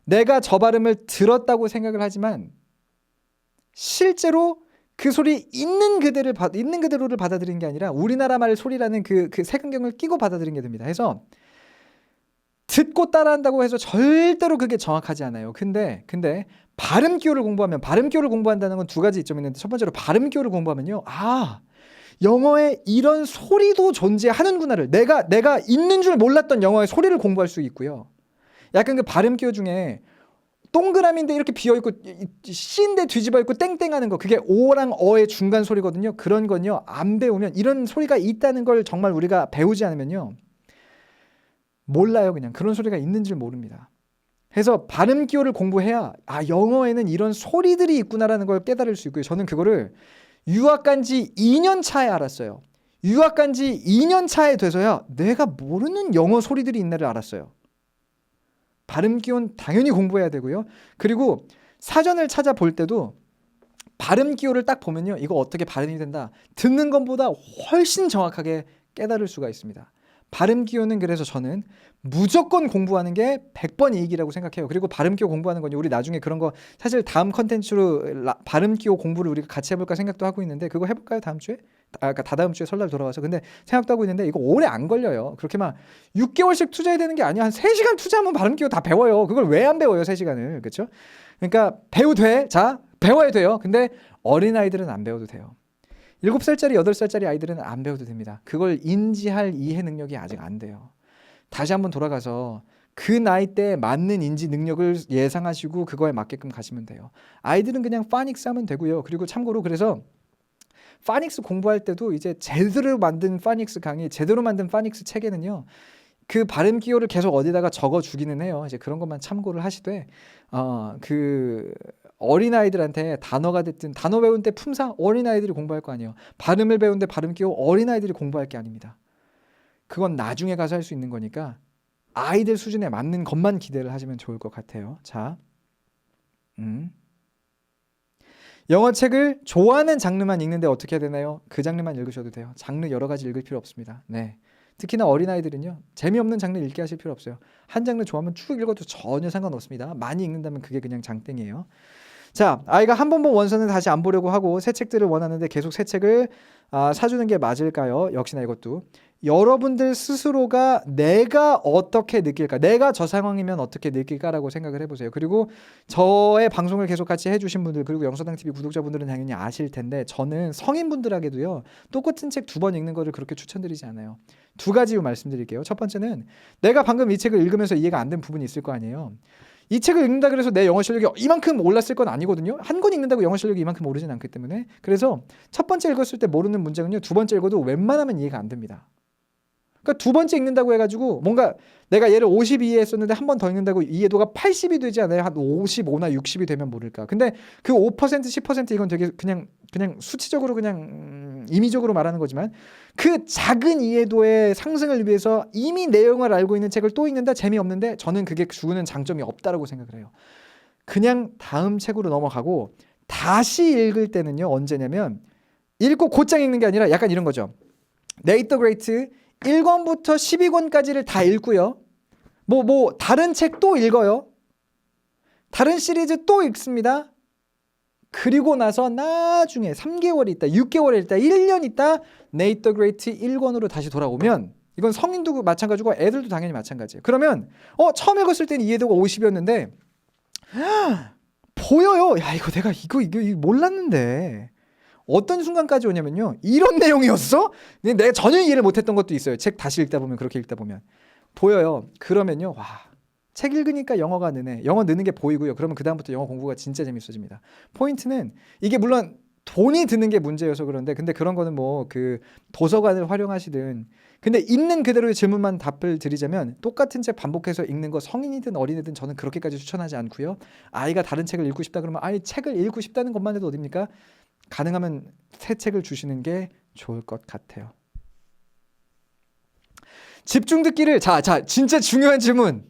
내가 저 발음을 들었다고 생각을 하지만 실제로 그 소리 있는 그대로를 받아들이는 게 아니라 우리나라 말 소리라는 그 색안경을 끼고 받아들이는 게 됩니다. 해서 듣고 따라한다고 해서 절대로 그게 정확하지 않아요. 근데 발음 기호를 공부한다는 건 두 가지 이점이 있는데 첫 번째로 발음 기호를 공부하면요. 영어에 이런 소리도 존재하는구나를 내가 있는 줄 몰랐던 영어의 소리를 공부할 수 있고요. 약간 그 발음 기호 중에 동그라미인데 이렇게 비어있고 C인데 뒤집어 있고 땡땡하는 거 그게 O랑 어의 중간 소리거든요. 그런 건요. 안 배우면 이런 소리가 있다는 걸 정말 우리가 배우지 않으면요. 몰라요. 그냥 그런 소리가 있는 줄 모릅니다. 그래서 발음 기호를 공부해야 영어에는 이런 소리들이 있구나라는 걸 깨달을 수 있고요. 저는 그거를 유학 간 지 2년 차에 알았어요. 유학 간 지 2년 차에 돼서야 내가 모르는 영어 소리들이 있나를 알았어요. 발음 기호는 당연히 공부해야 되고요. 그리고 사전을 찾아볼 때도 발음 기호를 딱 보면요. 이거 어떻게 발음이 된다. 듣는 것보다 훨씬 정확하게 깨달을 수가 있습니다. 발음 기호는 그래서 저는 무조건 공부하는 게 100번 이익이라고 생각해요. 그리고 발음 기호 공부하는 건 우리 나중에 그런 거 사실 다음 컨텐츠로 발음 기호 공부를 우리가 같이 해볼까 생각도 하고 있는데 그거 해볼까요? 다음 주에? 그러니까 다다음 주에 설날 돌아와서. 근데 생각도 하고 있는데 이거 오래 안 걸려요. 그렇게 막 6개월씩 투자해야 되는 게 아니야. 한 3시간 투자하면 발음 기호 다 배워요. 그걸 왜 안 배워요? 3시간을. 그렇죠? 그러니까 배워야 돼요. 근데 어린아이들은 안 배워도 돼요. 7살짜리, 8살짜리 아이들은 안 배워도 됩니다. 그걸 인지할 이해 능력이 아직 안 돼요. 다시 한번 돌아가서 그 나이 때 맞는 인지 능력을 예상하시고 그거에 맞게끔 가시면 돼요. 아이들은 그냥 파닉스 하면 되고요. 그리고 참고로 그래서 파닉스 공부할 때도 이제 제대로 만든 파닉스 강의, 제대로 만든 파닉스 책에는요. 그 발음 기호를 계속 어디다가 적어 주기는 해요. 이제 그런 것만 참고를 하시되 그 어린아이들한테 단어가 됐든 단어 배운 때 품사 어린아이들이 공부할 거 아니에요. 발음을 배우는데 발음 기호 어린아이들이 공부할 게 아닙니다. 그건 나중에 가서 할 수 있는 거니까 아이들 수준에 맞는 것만 기대를 하시면 좋을 것 같아요. 자, 영어 책을 좋아하는 장르만 읽는데 어떻게 해야 되나요? 그 장르만 읽으셔도 돼요. 장르 여러 가지 읽을 필요 없습니다. 네. 특히나 어린아이들은요. 재미없는 장르 읽게 하실 필요 없어요. 한 장르 좋아하면 쭉 읽어도 전혀 상관없습니다. 많이 읽는다면 그게 그냥 장땡이에요. 자, 아이가 한 번 본 원서는 다시 안 보려고 하고 새 책들을 원하는데 계속 새 책을 사주는 게 맞을까요? 역시나 이것도 여러분들 스스로가 내가 어떻게 느낄까, 내가 저 상황이면 어떻게 느낄까라고 생각을 해보세요. 그리고 저의 방송을 계속 같이 해주신 분들, 그리고 영서당TV 구독자분들은 당연히 아실 텐데 저는 성인분들에게도요 똑같은 책 2번 읽는 거를 그렇게 추천드리지 않아요. 2가지 이유 말씀드릴게요. 첫 번째는 내가 방금 이 책을 읽으면서 이해가 안 된 부분이 있을 거 아니에요. 이 책을 읽는다 그래서 내 영어 실력이 이만큼 올랐을 건 아니거든요. 한 권 읽는다고 영어 실력이 이만큼 오르진 않기 때문에. 그래서 첫 번째 읽었을 때 모르는 문장은요 2번째 읽어도 웬만하면 이해가 안 됩니다. 그러니까 두 번째 읽는다고 해가지고 뭔가 내가 얘를 52 했었는데 한 번 더 읽는다고 이해도가 80이 되지 않아요? 한 55나 60이 되면 모를까. 근데 그 5% 10% 이건 되게 그냥 수치적으로 그냥 임의적으로 말하는 거지만 그 작은 이해도의 상승을 위해서 이미 내용을 알고 있는 책을 또 읽는다? 재미없는데 저는 그게 주는 장점이 없다라고 생각을 해요. 그냥 다음 책으로 넘어가고 다시 읽을 때는요. 언제냐면 읽고 곧장 읽는 게 아니라 약간 이런 거죠. 네이트 더 그레이트 1권부터 12권까지를 다 읽고요. 다른 책 또 읽어요. 다른 시리즈 또 읽습니다. 그리고 나서 나중에 3개월 있다, 6개월 있다, 1년 있다 네이트 더 그레이트 1권으로 다시 돌아오면 이건 성인도 마찬가지고 애들도 당연히 마찬가지예요. 그러면 처음 읽었을 때는 이해도가 50이었는데 보여요. 야 이거 내가 이거 몰랐는데 어떤 순간까지 오냐면요. 이런 내용이었어? 내가 전혀 이해를 못했던 것도 있어요. 책 다시 읽다 보면 그렇게 읽다 보면 보여요. 그러면요. 와, 책 읽으니까 영어가 느네. 영어 느는 게 보이고요. 그러면 그 다음부터 영어 공부가 진짜 재밌어집니다. 포인트는 이게 물론 돈이 드는 게 문제여서 그런데 근데 그런 거는 뭐 그 도서관을 활용하시든 근데 있는 그대로의 질문만 답을 드리자면 똑같은 책 반복해서 읽는 거 성인이든 어린애든 저는 그렇게까지 추천하지 않고요. 아이가 다른 책을 읽고 싶다 그러면 아이 책을 읽고 싶다는 것만 해도 어딥니까? 가능하면 새 책을 주시는 게 좋을 것 같아요. 집중 듣기를 자 진짜 중요한 질문.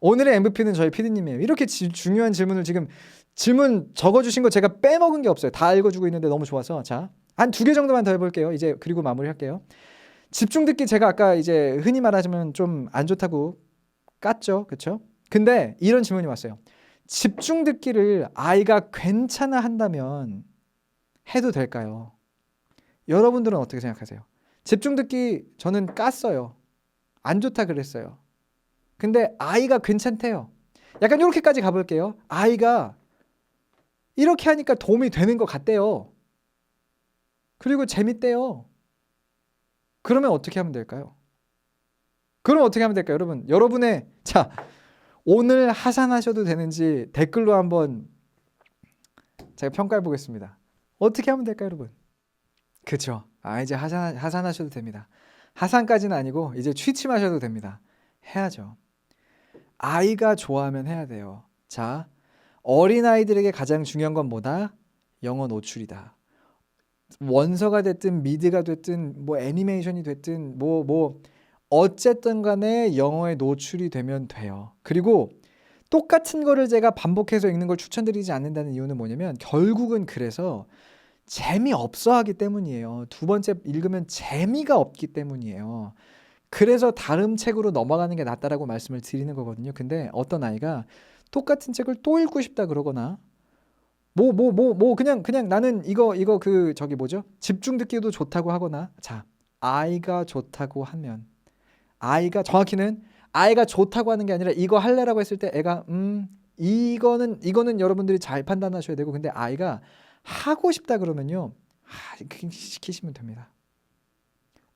오늘의 MVP는 저희 PD님이에요. 이렇게 중요한 질문을 지금 질문 적어주신 거 제가 빼먹은 게 없어요. 다 읽어주고 있는데 너무 좋아서 자 한 2개 정도만 더 해볼게요. 이제 그리고 마무리할게요. 집중 듣기 제가 아까 이제 흔히 말하자면 좀 안 좋다고 깠죠, 그렇죠? 근데 이런 질문이 왔어요. 집중 듣기를 아이가 괜찮아 한다면 해도 될까요? 여러분들은 어떻게 생각하세요? 집중 듣기 저는 깠어요. 안 좋다 그랬어요. 근데 아이가 괜찮대요. 약간 이렇게까지 가볼게요. 아이가 이렇게 하니까 도움이 되는 것 같대요. 그리고 재밌대요. 그러면 어떻게 하면 될까요? 여러분? 여러분의 자 오늘 하산하셔도 되는지 댓글로 한번 제가 평가해 보겠습니다. 어떻게 하면 될까요, 여러분? 그렇죠. 이제 하산하셔도 됩니다. 하산까지는 아니고 이제 취침하셔도 됩니다. 해야죠. 아이가 좋아하면 해야 돼요. 자, 어린아이들에게 가장 중요한 건 뭐다? 영어 노출이다. 원서가 됐든 미드가 됐든 뭐 애니메이션이 됐든 어쨌든 간에 영어에 노출이 되면 돼요. 그리고 똑같은 거를 제가 반복해서 읽는 걸 추천드리지 않는다는 이유는 뭐냐면 결국은 그래서 재미없어 하기 때문이에요. 두 번째 읽으면 재미가 없기 때문이에요. 그래서 다른 책으로 넘어가는 게 낫다라고 말씀을 드리는 거거든요. 근데 어떤 아이가 똑같은 책을 또 읽고 싶다 그러거나 그냥 나는 이거 그 저기 뭐죠? 집중 듣기도 좋다고 하거나 자, 아이가 좋다고 하면 아이가 정확히는 아이가 좋다고 하는 게 아니라 이거 할래라고 했을 때 애가 이거는 여러분들이 잘 판단하셔야 되고 근데 아이가 하고 싶다 그러면요. 시키시면 됩니다.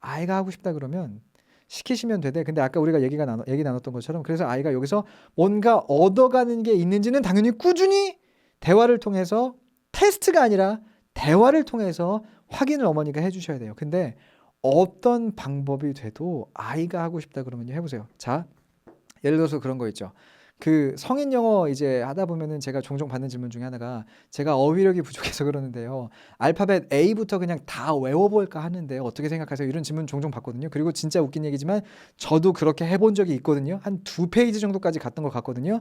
아이가 하고 싶다 그러면 시키시면 되되 근데 아까 우리가 얘기 나눴던 것처럼 그래서 아이가 여기서 뭔가 얻어가는 게 있는지는 당연히 꾸준히 대화를 통해서 테스트가 아니라 대화를 통해서 확인을 어머니가 해주셔야 돼요. 근데 어떤 방법이 돼도 아이가 하고 싶다 그러면요 해보세요. 자, 예를 들어서 그런 거 있죠. 그 성인 영어 이제 하다 보면은 제가 종종 받는 질문 중에 하나가 제가 어휘력이 부족해서 그러는데요. 알파벳 A부터 그냥 다 외워볼까 하는데 어떻게 생각하세요? 이런 질문 종종 받거든요. 그리고 진짜 웃긴 얘기지만 저도 그렇게 해본 적이 있거든요. 한 2페이지 정도까지 갔던 것 같거든요.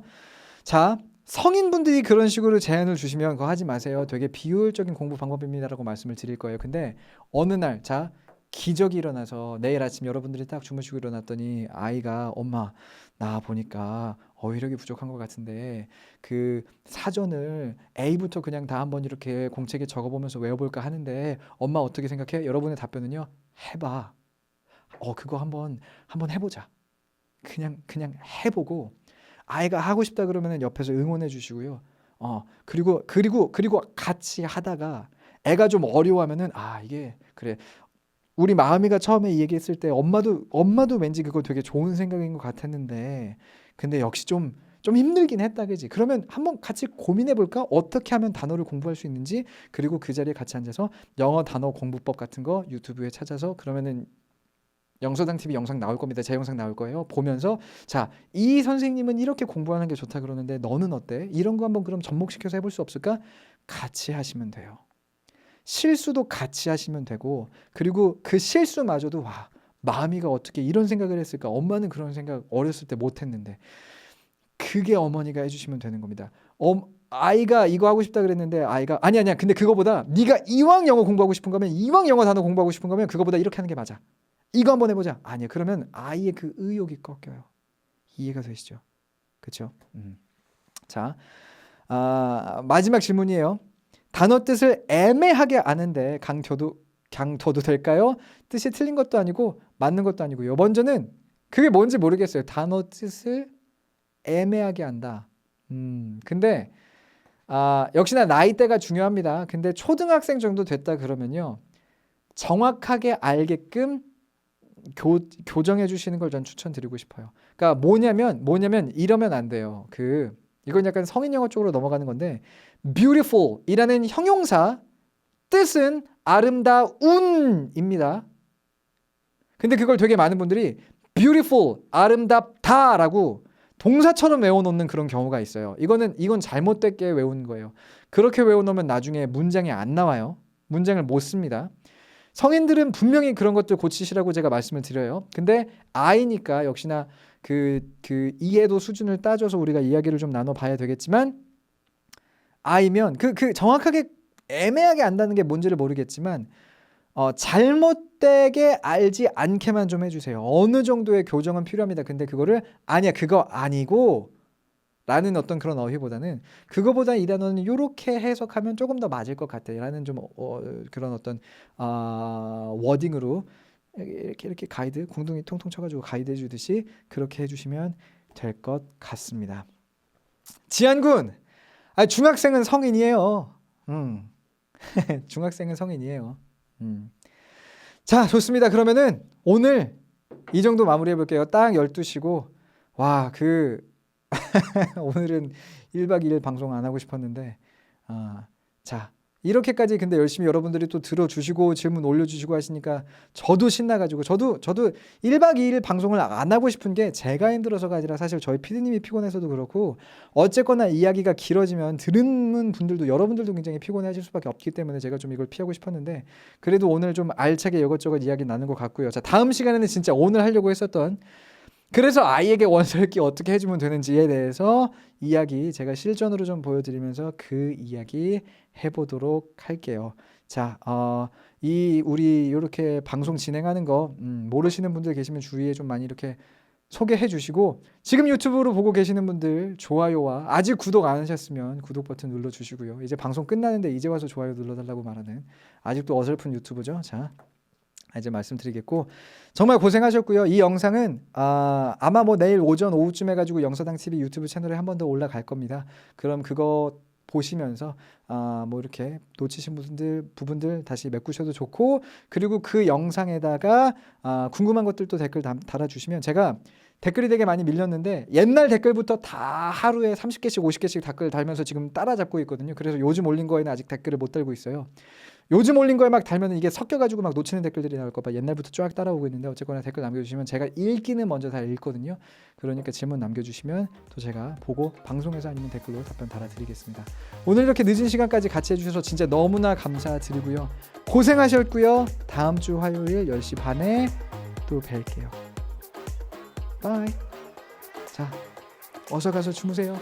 자, 성인분들이 그런 식으로 제안을 주시면 그거 하지 마세요. 되게 비효율적인 공부 방법입니다라고 말씀을 드릴 거예요. 근데 어느 날 자 기적이 일어나서 내일 아침 여러분들이 딱 주무시고 일어났더니 아이가 엄마 나 보니까 어휘력이 부족한 것 같은데 그 사전을 A부터 그냥 다 한번 이렇게 공책에 적어보면서 외워볼까 하는데 엄마 어떻게 생각해? 여러분의 답변은요 해봐. 그거 한번 해보자. 그냥 해보고 아이가 하고 싶다 그러면은 옆에서 응원해 주시고요. 그리고 같이 하다가 애가 좀 어려워하면은 이게 그래. 우리 마음이가 처음에 이 얘기했을 때 엄마도 왠지 그거 되게 좋은 생각인 것 같았는데 근데 역시 좀 힘들긴 했다 그지? 그러면 한번 같이 고민해 볼까? 어떻게 하면 단어를 공부할 수 있는지 그리고 그 자리에 같이 앉아서 영어 단어 공부법 같은 거 유튜브에 찾아서 그러면은 영서당 TV 영상 나올 겁니다. 제 영상 나올 거예요. 보면서 자, 이 선생님은 이렇게 공부하는 게 좋다 그러는데 너는 어때? 이런 거 한번 그럼 접목시켜서 해볼 수 없을까? 같이 하시면 돼요. 실수도 같이 하시면 되고, 그리고 그 실수마저도 와, 마음이가 어떻게 이런 생각을 했을까? 엄마는 그런 생각 어렸을 때 못했는데, 그게 어머니가 해주시면 되는 겁니다. 아이가 이거 하고 싶다 그랬는데 아이가 아니야 근데 그거보다 네가 이왕 영어 공부하고 싶은 거면, 이왕 영어 단어 공부하고 싶은 거면 그거보다 이렇게 하는 게 맞아. 이거 한번 해보자. 아니야. 그러면 아이의 그 의욕이 꺾여요. 이해가 되시죠? 그렇죠? 자, 마지막 질문이에요. 단어 뜻을 애매하게 아는데 강둬도 될까요? 뜻이 틀린 것도 아니고 맞는 것도 아니고요. 먼저는 그게 뭔지 모르겠어요. 단어 뜻을 애매하게 안다. 근데 역시나 나이대가 중요합니다. 근데 초등학생 정도 됐다 그러면요, 정확하게 알게끔 교정해 주시는 걸 전 추천드리고 싶어요. 그러니까 뭐냐면 이러면 안 돼요. 이건 약간 성인 영어 쪽으로 넘어가는 건데, beautiful 이라는 형용사 뜻은 아름다운입니다. 근데 그걸 되게 많은 분들이 beautiful, 아름답다 라고 동사처럼 외워놓는 그런 경우가 있어요. 이건 잘못되게 외운 거예요. 그렇게 외워놓으면 나중에 문장이 안 나와요. 문장을 못 씁니다. 성인들은 분명히 그런 것들 고치시라고 제가 말씀을 드려요. 근데 아이니까 역시나 그 이해도 수준을 따져서 우리가 이야기를 좀 나눠봐야 되겠지만, 아이면 정확하게 애매하게 안다는 게 뭔지를 모르겠지만 잘못되게 알지 않게만 좀 해주세요. 어느 정도의 교정은 필요합니다. 근데 그거를 아니야 그거 아니고 라는 어떤 그런 어휘보다는, 그거보다 이 단어는 이렇게 해석하면 조금 더 맞을 것 같아 라는 좀 그런 어떤 워딩으로 이렇게 가이드, 공둥이 통통 쳐가지고 가이드 해주듯이 그렇게 해주시면 될 것 같습니다. 지한군, 중학생은 성인이에요. 중학생은 성인이에요. 자, 좋습니다. 그러면은 오늘 이 정도 마무리해 볼게요. 딱 12시고 와, 오늘은 1박 2일 방송 안 하고 싶었는데 자, 이렇게까지 근데 열심히 여러분들이 또 들어주시고 질문 올려주시고 하시니까 저도 신나가지고, 저도 1박 2일 방송을 안 하고 싶은 게 제가 힘들어서가 아니라 사실 저희 PD님이 피곤해서도 그렇고, 어쨌거나 이야기가 길어지면 들은 분들도, 여러분들도 굉장히 피곤해하실 수밖에 없기 때문에 제가 좀 이걸 피하고 싶었는데, 그래도 오늘 좀 알차게 이것저것 이야기 나눈 것 같고요. 자, 다음 시간에는 진짜 오늘 하려고 했었던, 그래서 아이에게 원서읽기 어떻게 해주면 되는지에 대해서 이야기 제가 실전으로 좀 보여드리면서 그 이야기 해보도록 할게요. 자, 우리 이렇게 방송 진행하는 거 모르시는 분들 계시면 주위에 좀 많이 이렇게 소개해 주시고, 지금 유튜브로 보고 계시는 분들 좋아요와 아직 구독 안 하셨으면 구독 버튼 눌러 주시고요. 이제 방송 끝나는데 이제 와서 좋아요 눌러달라고 말하는 아직도 어설픈 유튜브죠. 자, 이제 말씀드리겠고, 정말 고생하셨고요. 이 영상은 아마 뭐 내일 오전 오후쯤 해가지고 영서당 TV 유튜브 채널에 한 번 더 올라갈 겁니다. 그럼 그거 보시면서 뭐 이렇게 놓치신 부분들 다시 메꾸셔도 좋고, 그리고 그 영상에다가 궁금한 것들도 댓글 달아주시면, 제가 댓글이 되게 많이 밀렸는데 옛날 댓글부터 다 하루에 30개씩 50개씩 댓글 달면서 지금 따라잡고 있거든요. 그래서 요즘 올린 거에는 아직 댓글을 못 달고 있어요. 요즘 올린 거에 막 달면 이게 섞여가지고 막 놓치는 댓글들이 나올까 봐 옛날부터 쫙 따라오고 있는데, 어쨌거나 댓글 남겨주시면 제가 읽기는 먼저 다 읽거든요. 그러니까 질문 남겨주시면 또 제가 보고 방송에서 아니면 댓글로 답변 달아드리겠습니다. 오늘 이렇게 늦은 시간까지 같이 해주셔서 진짜 너무나 감사드리고요. 고생하셨고요. 다음 주 화요일 10시 반에 또 뵐게요. 바이. 자, 어서 가서 주무세요.